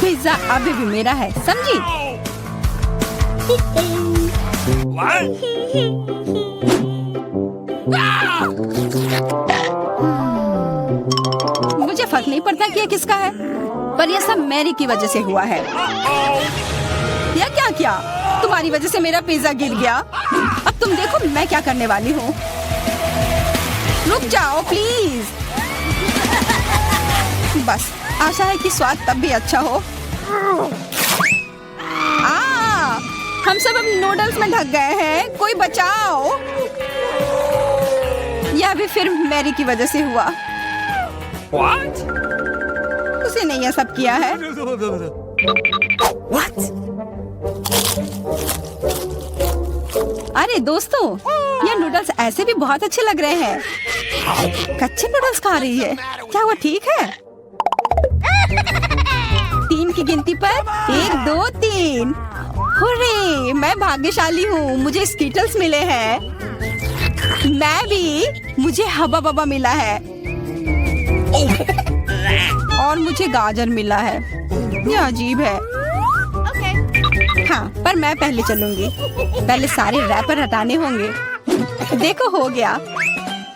पिज्जा अभी भी मेरा है, समझी? What? मुझे फर्क नहीं पड़ता कि ये किसका है, पर यह सब मैरी की वजह से हुआ है। यह क्या किया? तुम्हारी वजह से मेरा पिज्जा गिर गया। अब तुम देखो मैं क्या करने वाली हूँ। रुक जाओ प्लीज। बस आशा है कि स्वाद तब भी अच्छा हो। हम सब अब नूडल्स में ढक गए हैं, कोई बचाओ। यह भी फिर मैरी की वजह से हुआ। What? उसी ने यह सब किया है। What? अरे दोस्तों, ये नूडल्स ऐसे भी बहुत अच्छे लग रहे हैं। कच्चे नूडल्स खा रही है, क्या वो ठीक है? 3 की गिनती पर 1 2 3। हुर्रे, मैं भाग्यशाली हूँ, मुझे स्कीटल्स मिले हैं। मैं भी, मुझे हबा बबा मिला है और मुझे गाजर मिला है। यह अजीब है। हाँ, पर मैं पहले चलूंगी। पहले सारे रैपर हटाने होंगे। देखो हो गया।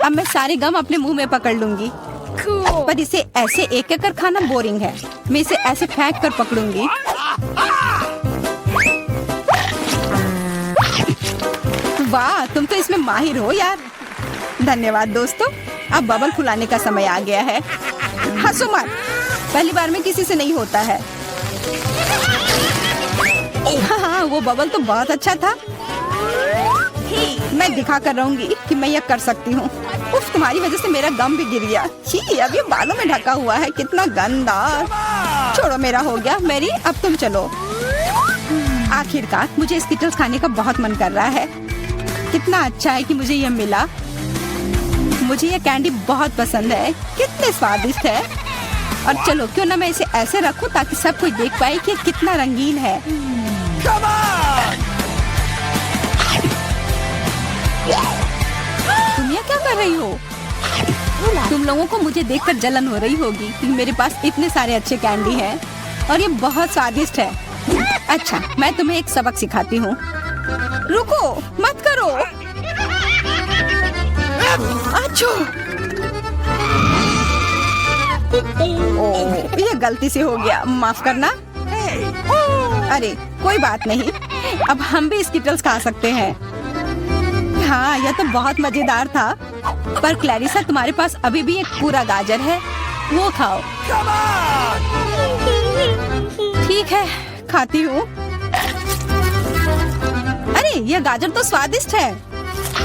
अब मैं सारे गम अपने मुंह में पकड़ लूंगी। पर इसे ऐसे एक एक कर खाना बोरिंग है। मैं इसे ऐसे फेंक कर पकड़ूंगी। वाह, तुम तो इसमें माहिर हो यार। धन्यवाद दोस्तों। अब बबल फुलाने का समय आ गया है। हंसो मत, पहली बार में किसी से नहीं होता है। हाँ, वो बबल तो बहुत अच्छा था। मैं दिखा कर रहूंगी कि मैं यह कर सकती हूँ। उफ, तुम्हारी वजह से मेरा गम भी गिर गया। छी, अब ये बालों में ढका हुआ है, कितना गंदा। छोड़ो, मेरा हो गया। मैरी, अब तुम चलो। आखिरकार मुझे स्किटल्स खाने का बहुत मन कर रहा है। कितना अच्छा है कि मुझे यह मिला। मुझे यह कैंडी बहुत पसंद है, कितने स्वादिष्ट है। और चलो, क्यों ना मैं इसे ऐसे रखूं ताकि सब कोई देख पाए कि यह कितना रंगीन है। तुम यह क्या कर रही हो? तुम लोगों को मुझे देखकर जलन हो रही होगी कि मेरे पास इतने सारे अच्छे कैंडी हैं और ये बहुत स्वादिष्ट है। अच्छा, मैं तुम्हें एक सबक सिखाती हूँ। रुको, मत करो। अच्छा, ओह, ये गलती से हो गया, माफ करना। अरे कोई बात नहीं, अब हम भी स्किटल्स खा सकते हैं। हाँ, यह तो बहुत मजेदार था। पर क्लैरिसा, तुम्हारे पास अभी भी एक पूरा गाजर है, वो खाओ। ठीक है, खाती हूँ। अरे यह गाजर तो स्वादिष्ट है।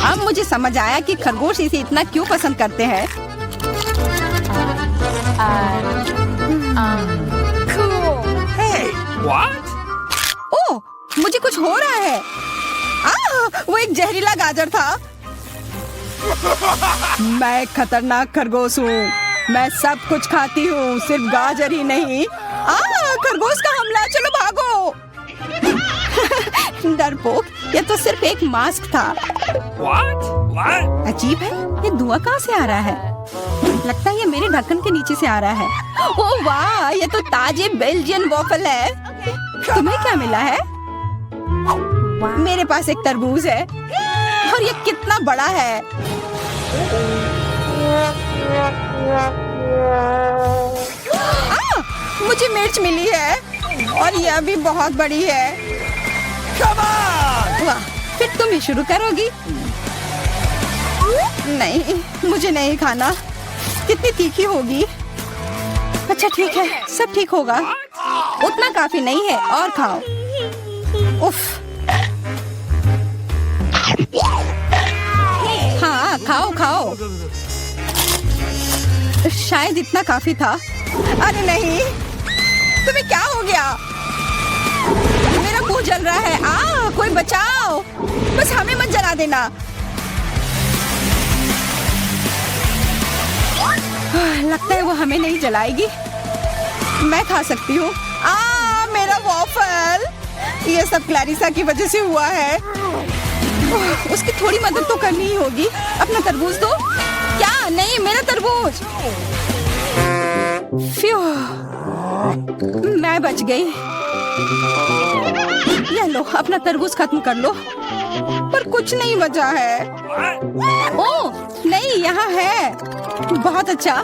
अब मुझे समझ आया कि खरगोश इसे इतना क्यों पसंद करते हैं। Hey, what? ओह, मुझे कुछ हो रहा है। वो एक जहरीला गाजर था। मैं एक खतरनाक खरगोश हूँ। मैं सब कुछ खाती हूँ, सिर्फ गाजर ही नहीं। खरगोश का हमला, चलो भागो। डरपोक, ये तो सिर्फ एक मास्क था। What? What? अजीब है, ये धुआं कहाँ से आ रहा है? लगता है ये मेरे ढक्कन के नीचे से आ रहा है। ओह वाह, ये तो ताजे बेल्जियन वॉफल है। तुम्हें क्या मिला है? मेरे पास एक तरबूज है और ये कितना बड़ा है। मुझे मिर्च मिली है और यह भी बहुत बड़ी है। वाह, फिर तुम ही शुरू करोगी? नहीं, मुझे नहीं खाना, कितनी तीखी होगी। अच्छा ठीक है, सब ठीक होगा। उतना काफी नहीं है, और खाओ। उफ। हाँ, खाओ खाओ। शायद इतना काफी था। अरे नहीं, तुम्हें क्या हो गया? मेरा मुंह जल रहा है। कोई कोई बचाओ, बस हमें मत जला देना। लगता है वो हमें नहीं जलाएगी। मैं खा सकती हूँ। मेरा वॉफल, ये सब क्लैरिसा की वजह से हुआ है। उसकी थोड़ी मदद तो करनी ही होगी। अपना तरबूज दो। क्या नहीं, मेरा तरबूज। फ्यू, मैं बच गई। ये लो, अपना तरबूज खत्म कर लो। पर कुछ नहीं बचा है। ओह नहीं, यहाँ है। बहुत अच्छा,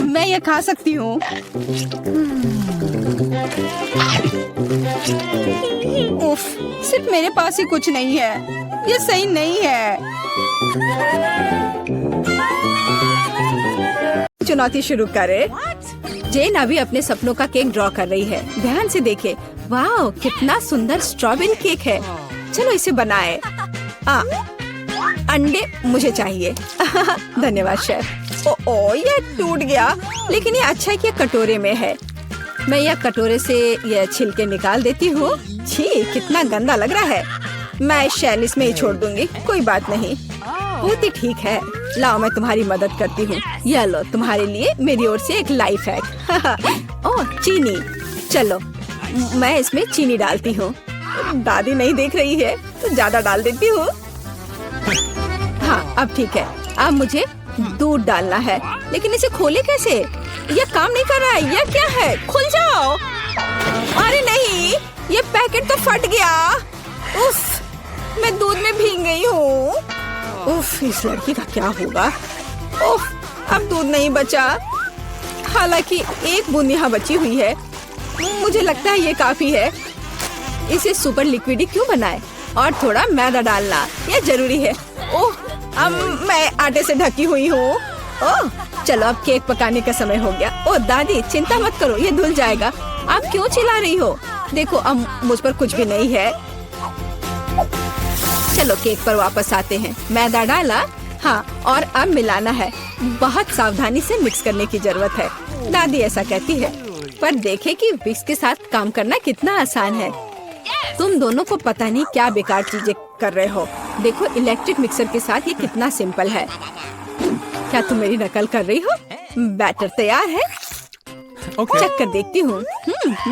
मैं ये खा सकती हूँ। उफ, सिर्फ मेरे पास ही कुछ नहीं है। ये सही नहीं है। चुनौती शुरू करें। जेन अभी अपने सपनों का केक ड्रॉ कर रही है। ध्यान से देखे। वाह, कितना सुंदर स्ट्रॉबेरी केक है। चलो इसे बनाए। अंडे मुझे चाहिए। धन्यवाद शेफ। ओ, ये टूट गया, लेकिन ये अच्छा है कि ये कटोरे में है। मैं यह कटोरे से यह छिलके निकाल देती हूँ। छी, कितना गंदा लग रहा है। मैं इस शैल इसमें ही छोड़ दूंगी। कोई बात नहीं, बहुत ही ठीक है। लाओ, मैं तुम्हारी मदद करती हूँ। यह लो, तुम्हारे लिए मेरी ओर से एक लाइफ हैक। ओह, चीनी। चलो, मैं इसमें चीनी डालती हूँ। दादी नहीं देख रही है तो ज्यादा डाल देती हूँ। हाँ, अब ठीक है। अब मुझे दूध डालना है, लेकिन इसे खोले कैसे? यह काम नहीं कर रहा है। यह क्या है? खुल जाओ। अरे नहीं, ये पैकेट तो फट गया। उफ, मैं दूध में भीग गई हूँ। उफ, इस लड़की का क्या होगा? उफ, अब दूध नहीं बचा। हालांकि एक बूंद यहाँ बची हुई है। मुझे लगता है ये काफी है। इसे सुपर लिक्विड क्यों बनाए? और थोड़ा मैदा डालना, यह जरूरी है। ओह, अब मैं आटे से ढकी हुई हूँ। ओह, चलो अब केक पकाने का समय हो गया। ओह दादी, चिंता मत करो, ये धुल जाएगा। आप क्यों चिल्ला रही हो? देखो, अब मुझ पर कुछ भी नहीं है। चलो केक पर वापस आते हैं। मैदा डाला, हाँ, और अब मिलाना है। बहुत सावधानी से मिक्स करने की जरूरत है। दादी ऐसा कहती है, पर देखे कि विक्स के साथ काम करना कितना आसान है। तुम दोनों को पता नहीं क्या बेकार चीजें कर रहे हो। देखो, इलेक्ट्रिक मिक्सर के साथ ये कितना सिंपल है। क्या तुम मेरी नकल कर रही हो? बैटर तैयार है। चेक कर देखती हूँ।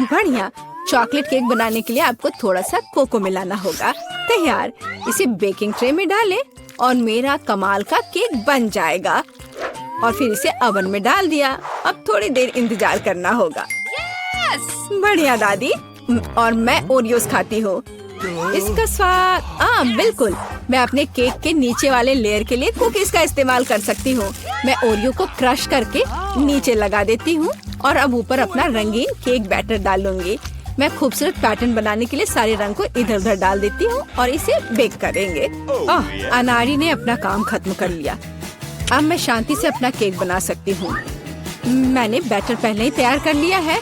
बढ़िया। चॉकलेट केक बनाने के लिए आपको थोड़ा सा कोको मिलाना होगा। तैयार। इसे बेकिंग ट्रे में डालें और मेरा कमाल का केक बन जाएगा। और फिर इसे ओवन में डाल दिया। अब थोड़ी देर इंतजार करना होगा। बढ़िया दादी। और मैं ओरियोस खाती हूँ। इसका स्वाद बिल्कुल। मैं अपने केक के नीचे वाले लेयर के लिए कुकीज का इस्तेमाल कर सकती हूँ। मैं ओरियो को क्रश करके नीचे लगा देती हूँ और अब ऊपर अपना रंगीन केक बैटर डालूंगी। मैं खूबसूरत पैटर्न बनाने के लिए सारे रंग को इधर उधर डाल देती हूँ और इसे बेक करेंगे। अनारी ने अपना काम खत्म कर लिया। अब मैं शांति से अपना केक बना सकती हूँ। मैंने बैटर पहले ही तैयार कर लिया है।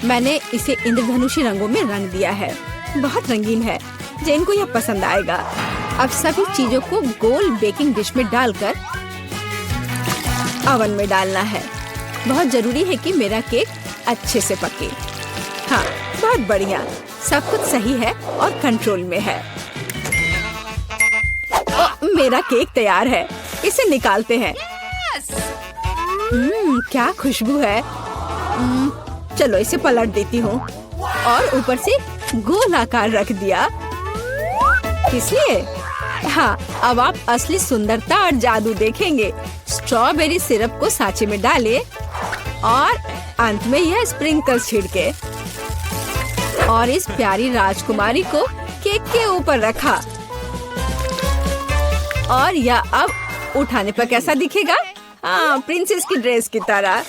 मैंने इसे इंद्रधनुषी रंगों में रंग दिया है। बहुत रंगीन है। जेन को यह पसंद आएगा। अब सभी चीजों को गोल बेकिंग डिश में डालकर ओवन में डालना है। बहुत जरूरी है कि मेरा केक अच्छे से पके। हाँ, बहुत बढ़िया। सब कुछ सही है और कंट्रोल में है। मेरा केक तैयार है। इसे निकालते हैं। क्या खुशबू है। चलो इसे पलट देती हूँ और ऊपर से गोल आकार रख दिया। इसलिए हाँ, अब आप असली सुंदरता और जादू देखेंगे। स्ट्रॉबेरी सिरप को सांचे में डालें और अंत में यह स्प्रिंकल्स छिड़के और इस प्यारी राजकुमारी को केक के ऊपर रखा। और यह अब उठाने पर कैसा दिखेगा? हाँ, प्रिंसेस की ड्रेस की तरह।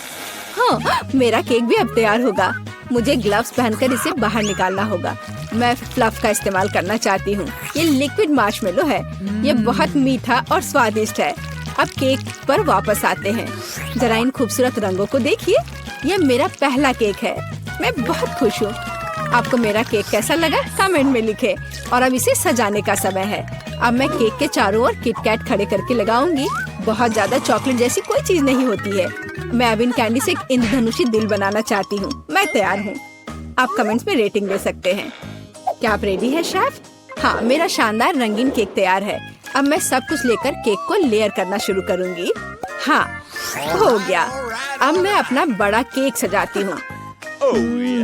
हाँ, मेरा केक भी अब तैयार होगा। मुझे ग्लव्स पहनकर इसे बाहर निकालना होगा। मैं फ्लफ का इस्तेमाल करना चाहती हूँ। ये लिक्विड मार्शमेलो है। ये बहुत मीठा और स्वादिष्ट है। अब केक पर वापस आते हैं। जरा इन खूबसूरत रंगों को देखिए। यह मेरा पहला केक है। मैं बहुत खुश हूँ। आपको मेरा केक कैसा लगा? कमेंट में लिखें। और अब इसे सजाने का समय है। अब मैं केक के चारों ओर किटकैट खड़े करके लगाऊंगी। बहुत ज्यादा चॉकलेट जैसी कोई चीज नहीं होती है। मैं अब इन कैंडी से एक इंद्रधनुषी दिल बनाना चाहती हूँ। मैं तैयार हूँ। आप कमेंट्स में रेटिंग दे सकते हैं। क्या आप रेडी है शेफ? हाँ, मेरा शानदार रंगीन केक तैयार है। अब मैं सब कुछ लेकर केक को लेयर करना शुरू करूँगी। हाँ, हो गया। अब मैं अपना बड़ा केक सजाती हूँ।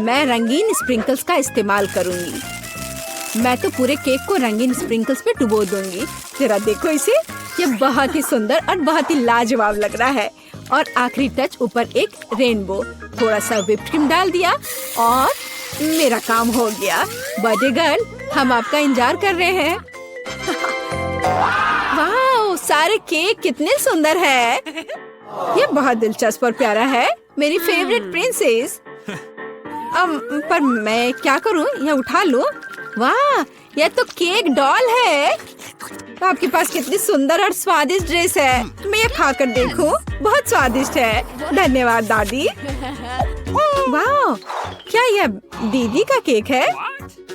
मैं रंगीन स्प्रिंकल्स का इस्तेमाल करूँगी। मैं तो पूरे केक को रंगीन स्प्रिंकल्स में डुबो दूंगी। जरा देखो इसे, ये बहुत ही सुंदर और बहुत ही लाजवाब लग रहा है। और आखिरी टच ऊपर एक रेनबो, थोड़ा सा व्हिप्ड क्रीम डाल दिया और मेरा काम हो गया। बर्थडे गर्ल, हम आपका इंतजार कर रहे हैं। वाह, सारे केक कितने सुंदर है। ये बहुत दिलचस्प और प्यारा है। मेरी फेवरेट प्रिंसेस। पर मैं क्या करूं? ये उठा लूं? वाह, यह तो केक डॉल है। आपके पास कितनी सुंदर और स्वादिष्ट ड्रेस है। मैं ये खाकर देखूं? बहुत स्वादिष्ट है। धन्यवाद दादी। वाह, क्या यह दीदी का केक है?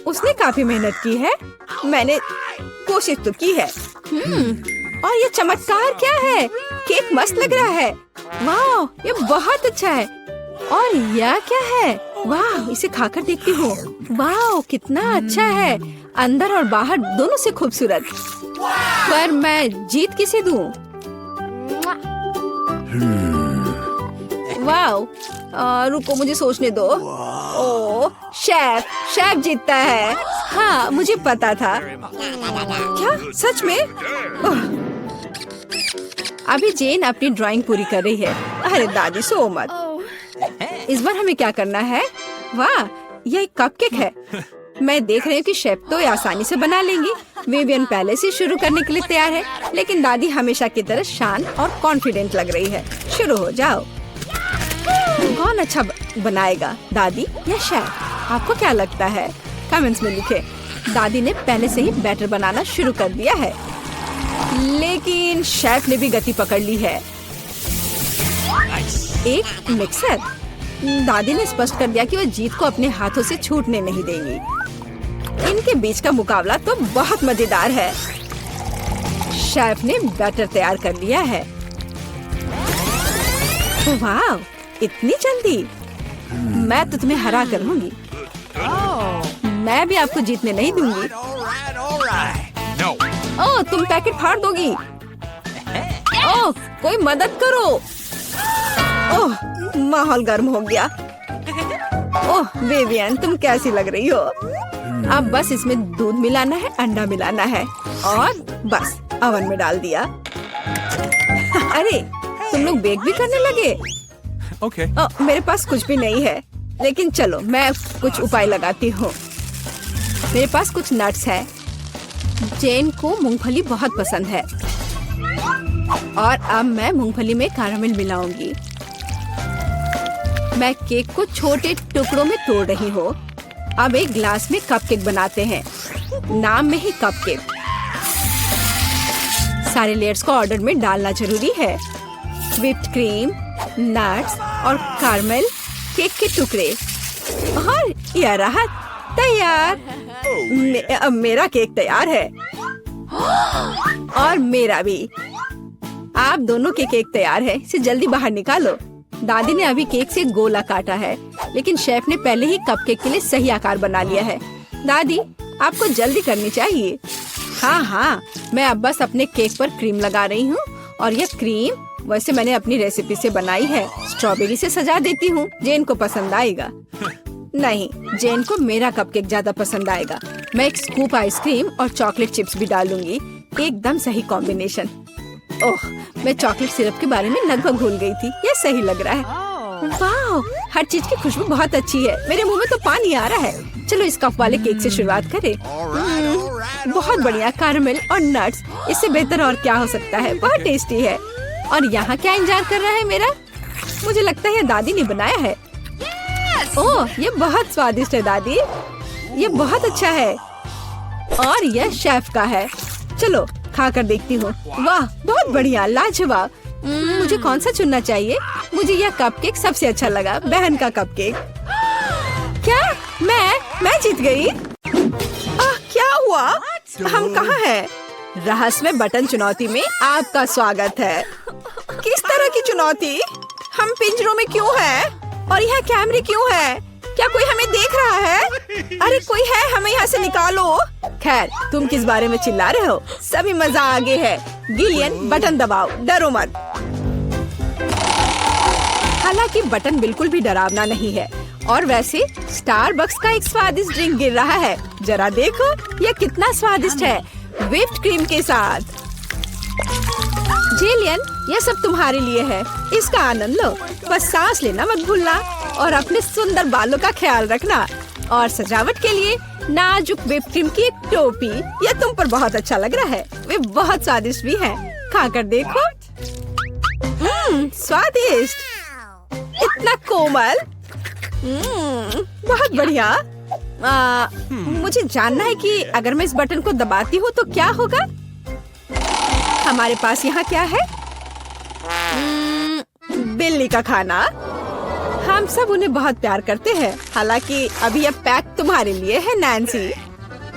उसने काफी मेहनत की है। मैंने कोशिश तो की है। और ये चमत्कार क्या है? केक मस्त लग रहा है। वाह, ये बहुत अच्छा है। और यह क्या है? वाह, इसे खाकर देखती हूँ। वाह, कितना अच्छा है। अंदर और बाहर दोनों से खूबसूरत। पर मैं जीत किसे दूँ? वाह, रुको, मुझे सोचने दो। ओह, शेफ जीतता है। हाँ, मुझे पता था। क्या सच में? अभी जेन अपनी ड्राइंग पूरी कर रही है। अरे दादी, सो मत। इस बार हमें क्या करना है? वाह, यह एक कपकेक है। मैं देख रही हूँ कि शेफ तो ये आसानी से बना लेंगी। विवियन पहले से शुरू करने के लिए तैयार है, लेकिन दादी हमेशा की तरह शांत और कॉन्फिडेंट लग रही है। शुरू हो जाओ। कौन अच्छा बनाएगा, दादी या शेफ? आपको क्या लगता है? कमेंट्स में लिखे। दादी ने पहले से ही बैटर बनाना शुरू कर दिया है, लेकिन शेफ ने भी गति पकड़ ली है। एक मिक्सर। दादी ने स्पष्ट कर दिया कि वो जीत को अपने हाथों से छूटने नहीं देंगी। इनके बीच का मुकाबला तो बहुत मजेदार है। शेफ ने बैटर तैयार कर लिया है। वाह, इतनी जल्दी? मैं तो तुम्हें हरा कर लूंगी। मैं भी आपको जीतने नहीं दूंगी। No. ओह, तुम पैकेट फाड़ दोगी। ओह, कोई मदद करो। ओह, माहौल गर्म हो गया। ओह विवियन, तुम कैसी लग रही हो? अब बस इसमें दूध मिलाना है, अंडा मिलाना है और बस ओवन में डाल दिया। अरे, तुम लोग बेक भी करने लगे? Okay. मेरे पास कुछ भी नहीं है, लेकिन चलो मैं कुछ उपाय लगाती हूँ। मेरे पास कुछ नट्स है। जेन को मूंगफली बहुत पसंद है और अब मैं मूंगफली में कैरामल मिलाऊंगी। मैं केक को छोटे टुकड़ों में तोड़ रही हूँ। अब एक ग्लास में कपकेक बनाते हैं। नाम में ही कपकेक। सारे लेयर्स को ऑर्डर में डालना जरूरी है। व्हिप्ड क्रीम, नट्स और कैरामल, केक के टुकड़े और यह रहा तैयार। अब मेरा केक तैयार है और मेरा भी। आप दोनों के केक तैयार है। इसे जल्दी बाहर निकालो। दादी ने अभी केक से गोला काटा है, लेकिन शेफ ने पहले ही कपकेक के लिए सही आकार बना लिया है। दादी, आपको जल्दी करनी चाहिए। हाँ, मैं अब बस अपने केक पर क्रीम लगा रही हूँ और यह क्रीम वैसे मैंने अपनी रेसिपी से बनाई है। स्ट्रॉबेरी से सजा देती हूँ। जेन को पसंद आएगा। नहीं, जेन को मेरा कपकेक ज्यादा पसंद आएगा। मैं एक स्कूप आइसक्रीम और चॉकलेट चिप्स भी डालूंगी। एकदम सही कॉम्बिनेशन। ओह, मैं चॉकलेट सिरप के बारे में लगभग भूल गई थी। ये सही लग रहा है। वाह, हर चीज की खुशबू बहुत अच्छी है। मेरे मुंह में तो पानी आ रहा है। चलो इस कप वाले केक से शुरुआत करें। बहुत बढ़िया, कैरामल और नट्स। इससे बेहतर और क्या हो सकता है? बहुत टेस्टी है। और यहाँ क्या इंतजार कर रहा है मेरा? मुझे लगता है दादी ने बनाया है। ओह, ये बहुत स्वादिष्ट है दादी। ये बहुत अच्छा है और यह शेफ का है। चलो खा कर देखती हूँ। वाह, बहुत बढ़िया, लाजवाब। मुझे कौन सा चुनना चाहिए? मुझे यह कपकेक सबसे अच्छा लगा, बहन का कपकेक। क्या मैं जीत गई? क्या हुआ? हम कहाँ हैं? रहस्यमय बटन चुनौती में आपका स्वागत है। किस तरह की चुनौती? हम पिंजरों में क्यों हैं? और यहाँ कैमरे क्यों हैं? क्या कोई हमें देख रहा है? अरे कोई है, हमें यहाँ से निकालो। खैर, तुम किस बारे में चिल्ला रहे हो? सभी मजा आगे है। गिलियन, बटन दबाओ, डरो मत। हालांकि बटन बिल्कुल भी डरावना नहीं है। और वैसे स्टारबक्स का एक स्वादिष्ट ड्रिंक गिर रहा है। जरा देखो, यह कितना स्वादिष्ट है, व्हिप्ड क्रीम के साथ। जिलियन, यह सब तुम्हारे लिए है, इसका आनंद लो। बस सांस लेना मत भूलना और अपने सुंदर बालों का ख्याल रखना। और सजावट के लिए नाजुक व्हिप क्रीम की एक टोपी, यह तुम पर बहुत अच्छा लग रहा है। वे बहुत स्वादिष्ट भी हैं। खाकर देखो। स्वादिष्ट, इतना कोमल। बहुत बढ़िया। मुझे जानना है कि अगर मैं इस बटन को दबाती हूँ तो क्या होगा? हमारे पास यहाँ क्या है? बिल्ली का खाना। हम सब उन्हें बहुत प्यार करते हैं। हालांकि अभी यह पैक तुम्हारे लिए है, नैन्सी।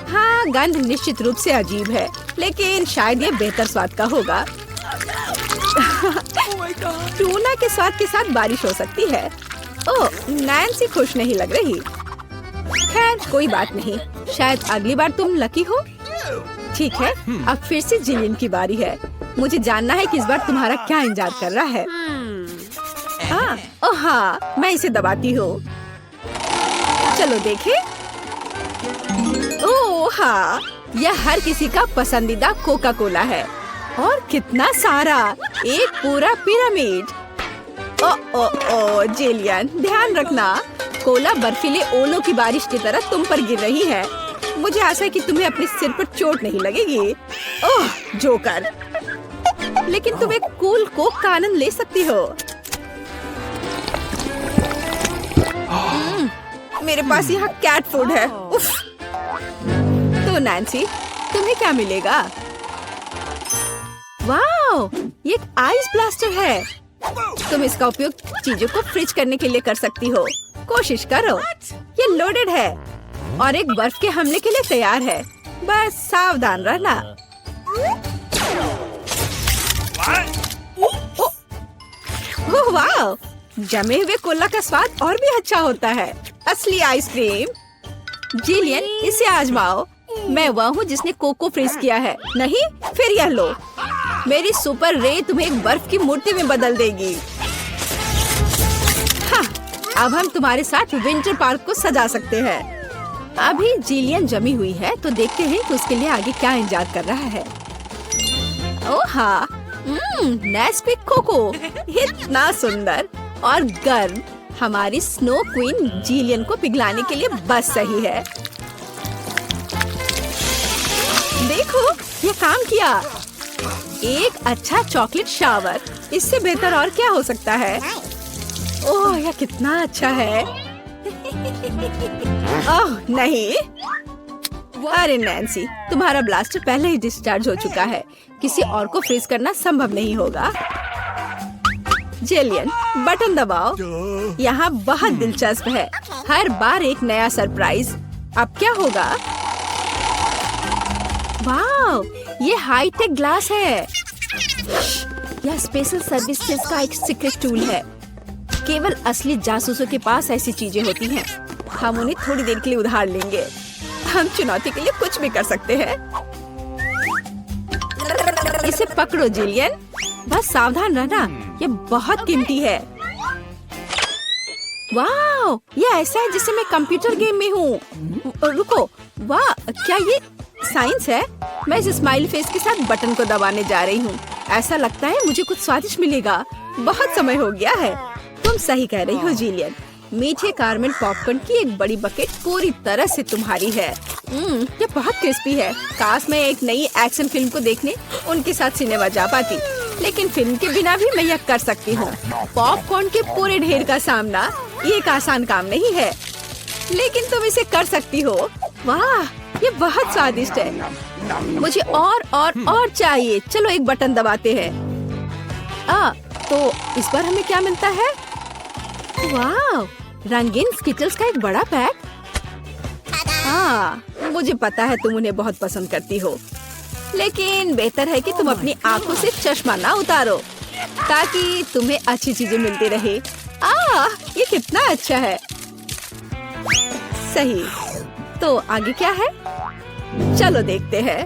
हाँ, गंध निश्चित रूप से अजीब है, लेकिन शायद यह बेहतर स्वाद का होगा। टूना के स्वाद के साथ बारिश हो सकती है। ओह, नैन्सी खुश नहीं लग रही। खैर, कोई बात नहीं, शायद अगली बार तुम लकी हो। ठीक है, अब फिर से जिलियन की बारी है। मुझे जानना है कि इस बार तुम्हारा क्या इंतजार कर रहा है। ओह हाँ, मैं इसे दबाती हूँ। चलो देखें। ओह हाँ, यह हर किसी का पसंदीदा कोका कोला है। और कितना सारा, एक पूरा पिरामिड। ओ जिलियन, ध्यान रखना, कोला बर्फीले ओलों की बारिश की तरह तुम पर गिर रही है। मुझे आशा है कि तुम्हें अपने सिर पर चोट नहीं लगेगी। ओह जोकर, लेकिन तुम एक कूल कोक का आनंद ले सकती हो। मेरे पास यहाँ कैट फूड है। उफ। तो नैन्सी, तुम्हें क्या मिलेगा? वाओ, ये एक आइस ब्लास्टर है। तुम इसका उपयोग चीजों को फ्रीज करने के लिए कर सकती हो। कोशिश करो। ये लोडेड है और एक बर्फ के हमले के लिए तैयार है। बस सावधान रहना। ओह वाह, जमे हुए कोला का स्वाद और भी अच्छा होता है। असली आइसक्रीम। जिलियन, इसे आजमाओ। मैं वह हूँ जिसने कोको फ्रीज किया है। नहीं, फिर यह लो। मेरी सुपर रे तुम्हें एक बर्फ की मूर्ति में बदल देगी। हाँ, अब हम तुम्हारे साथ विंटर पार्क को सजा सकते हैं। अभी जिलियन जमी हुई है, तो देखते हैं कि उसके लिए आगे क्या इंतजार कर रहा है। ओह हाँ, नेस्क्विक कोको, इतना सुंदर और गर्म। हमारी स्नो क्वीन जिलियन को पिघलाने के लिए बस सही है। देखो, ये काम किया। एक अच्छा चॉकलेट शावर, इससे बेहतर और क्या हो सकता है? ओह, यह कितना अच्छा है। ओह नहीं, अरे नैन्सी, तुम्हारा ब्लास्टर पहले ही डिस्चार्ज हो चुका है। किसी और को फ्रीज करना संभव नहीं होगा। जिलियन, बटन दबाओ। यहाँ बहुत दिलचस्प है, हर बार एक नया सरप्राइज। अब क्या होगा? वाओ, ये हाईटेक ग्लास है। यह स्पेशल सर्विसेज का एक सीक्रेट टूल है। केवल असली जासूसों के पास ऐसी चीजें होती हैं। हम उन्हें थोड़ी देर के लिए उधार लेंगे। हम चुनौती के लिए कुछ भी कर सकते हैं। इसे पकड़ो जिलियन, बस सावधान रहना, ये बहुत कीमती है। वाह, ये ऐसा है जैसे मैं कंप्यूटर गेम में हूँ। रुको, वाह, क्या ये साइंस है? मैं इस स्माइल फेस के साथ बटन को दबाने जा रही हूँ। ऐसा लगता है मुझे कुछ स्वादिष्ट मिलेगा। बहुत समय हो गया है। तुम सही कह रही हो जिलियन। मीठे कारमेल पॉपकॉर्न की एक बड़ी बकेट पूरी तरह से तुम्हारी है। ये बहुत क्रिस्पी है। काश मैं एक नई एक्शन फिल्म को देखने उनके साथ सिनेमा जा पाती, लेकिन फिल्म के बिना भी मैं यह कर सकती हूँ। पॉपकॉर्न के पूरे ढेर का सामना ये एक आसान काम नहीं है, लेकिन तुम इसे कर सकती हो। वाह, ये बहुत स्वादिष्ट है। मुझे और चाहिए। चलो एक बटन दबाते हैं। तो इस बार हमें क्या मिलता है? वाह, रंगीन स्किटल्स का एक बड़ा पैक। हाँ, मुझे पता है तुम उन्हें बहुत पसंद करती हो, लेकिन बेहतर है कि तुम अपनी आंखों से चश्मा ना उतारो, ताकि तुम्हें अच्छी चीजें मिलती रहे। ये कितना अच्छा है। सही। तो आगे क्या है? चलो देखते हैं।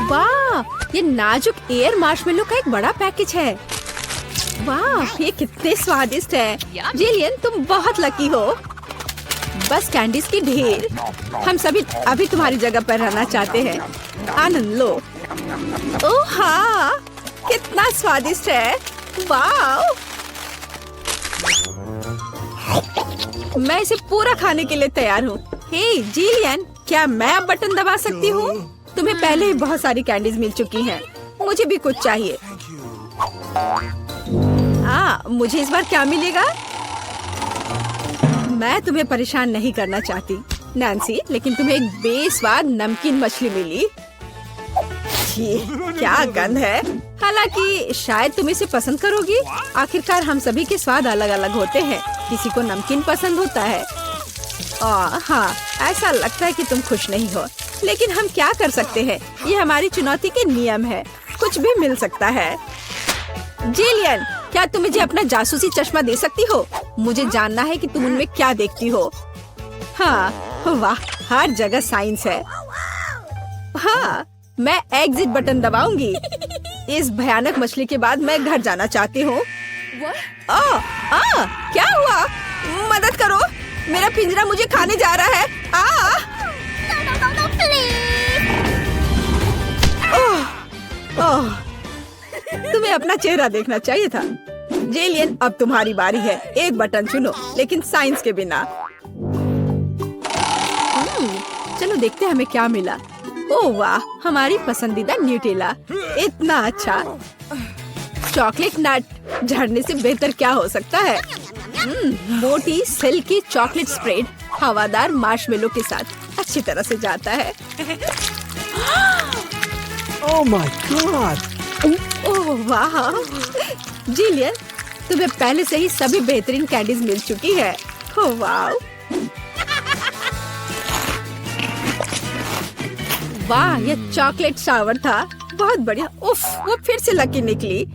वाह, ये नाजुक एयर मार्शमेलो का एक बड़ा पैकेज है। वाह, ये कितने स्वादिष्ट है। जिलियन, तुम बहुत लकी हो। बस कैंडीज की ढेर। हम सभी अभी तुम्हारी जगह पर रहना चाहते हैं। आनंद लो। ओह हाँ, कितना स्वादिष्ट है। वाह, मैं इसे पूरा खाने के लिए तैयार हूँ। हे जिलियन, क्या मैं अब बटन दबा सकती हूँ? तुम्हें पहले ही बहुत सारी कैंडीज मिल चुकी हैं। मुझे भी कुछ चाहिए। मुझे इस बार क्या मिलेगा? मैं तुम्हें परेशान नहीं करना चाहती नैन्सी, लेकिन तुम्हें एक बेस्वाद नमकीन मछली मिली। ये क्या गंध है। हालांकि शायद तुम इसे पसंद करोगी। आखिरकार हम सभी के स्वाद अलग अलग होते हैं। किसी को नमकीन पसंद होता है। हाँ, ऐसा लगता है कि तुम खुश नहीं हो, लेकिन हम क्या कर सकते हैं? ये हमारी चुनौती के नियम है। कुछ भी मिल सकता है। जिलियन, क्या तुम मुझे अपना जासूसी चश्मा दे सकती हो? मुझे जानना है कि तुम उनमें क्या देखती हो। हाँ, वाह, हर जगह साइंस है। हाँ, मैं एग्जिट बटन दबाऊंगी। इस भयानक मछली के बाद मैं घर जाना चाहती हूँ। क्या हुआ? मदद करो, मेरा पिंजरा मुझे खाने जा रहा है। तुम्हें अपना चेहरा देखना चाहिए था। जेलियन, अब तुम्हारी बारी है। एक बटन चुनो, लेकिन साइंस के बिना। चलो देखते हैं हमें क्या मिला। ओह वाह, हमारी पसंदीदा न्यूटेला। इतना अच्छा। चॉकलेट नट झड़ने से बेहतर क्या हो सकता है? मोटी सिल्की चॉकलेट स्प्रेड हवादार मार्शमेलो के साथ अच्छी तरह से जाता है। Oh my God! ओह वाह, जिलियन, तुम्हें पहले से ही सभी बेहतरीन कैंडीज मिल चुकी है। ओह वाह, वाह, ये चॉकलेट शावर था। बहुत बढ़िया। उफ, वो फिर से लकी निकली।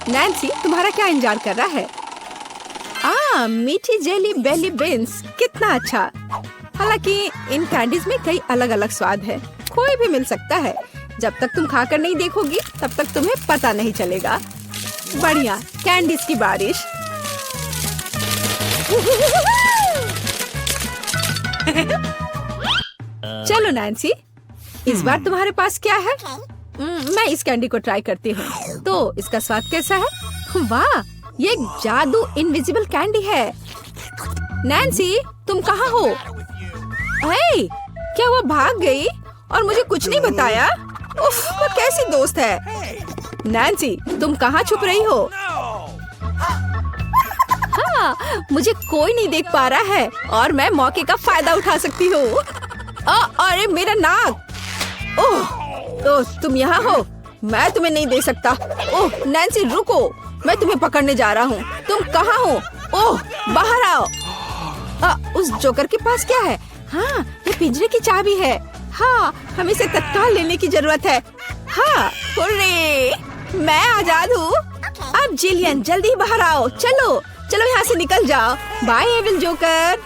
नैन्सी, तुम्हारा क्या इंतजार कर रहा है? मीठी जेली बेली बीन्स, कितना अच्छा। हालांकि इन कैंडीज में कई अलग अलग स्वाद है। कोई भी मिल सकता है। जब तक तुम खाकर नहीं देखोगी, तब तक तुम्हें पता नहीं चलेगा। बढ़िया, कैंडीज की बारिश। चलो नैन्सी, इस बार तुम्हारे पास क्या है? मैं इस कैंडी को ट्राई करती हूँ। तो इसका स्वाद कैसा है? वाह, ये एक जादू इनविजिबल कैंडी है। नैन्सी, तुम कहाँ हो? हे, क्या वो भाग गई और मुझे कुछ नहीं बताया? उफ, वो कैसी दोस्त है। नैन्सी, तुम कहाँ छुप रही हो? हाँ, मुझे कोई नहीं देख पा रहा है और मैं मौके का फायदा उठा सकती हूँ। अरे मेरा नाक। ओह, तुम यहाँ हो? मैं तुम्हें नहीं दे सकता। ओह नैन्सी, रुको, मैं तुम्हें पकड़ने जा रहा हूँ। तुम कहाँ हो? ओह, बाहर आओ। उस जोकर के पास क्या है? हाँ, ये पिंजरे की चाबी है। हाँ, हमें इसे तत्काल लेने की जरूरत है। हाँ, हुर्रे, मैं आजाद हूँ। अब जिलियन, जल्दी बाहर आओ। चलो चलो, यहाँ से निकल जाओ। Bye evil joker.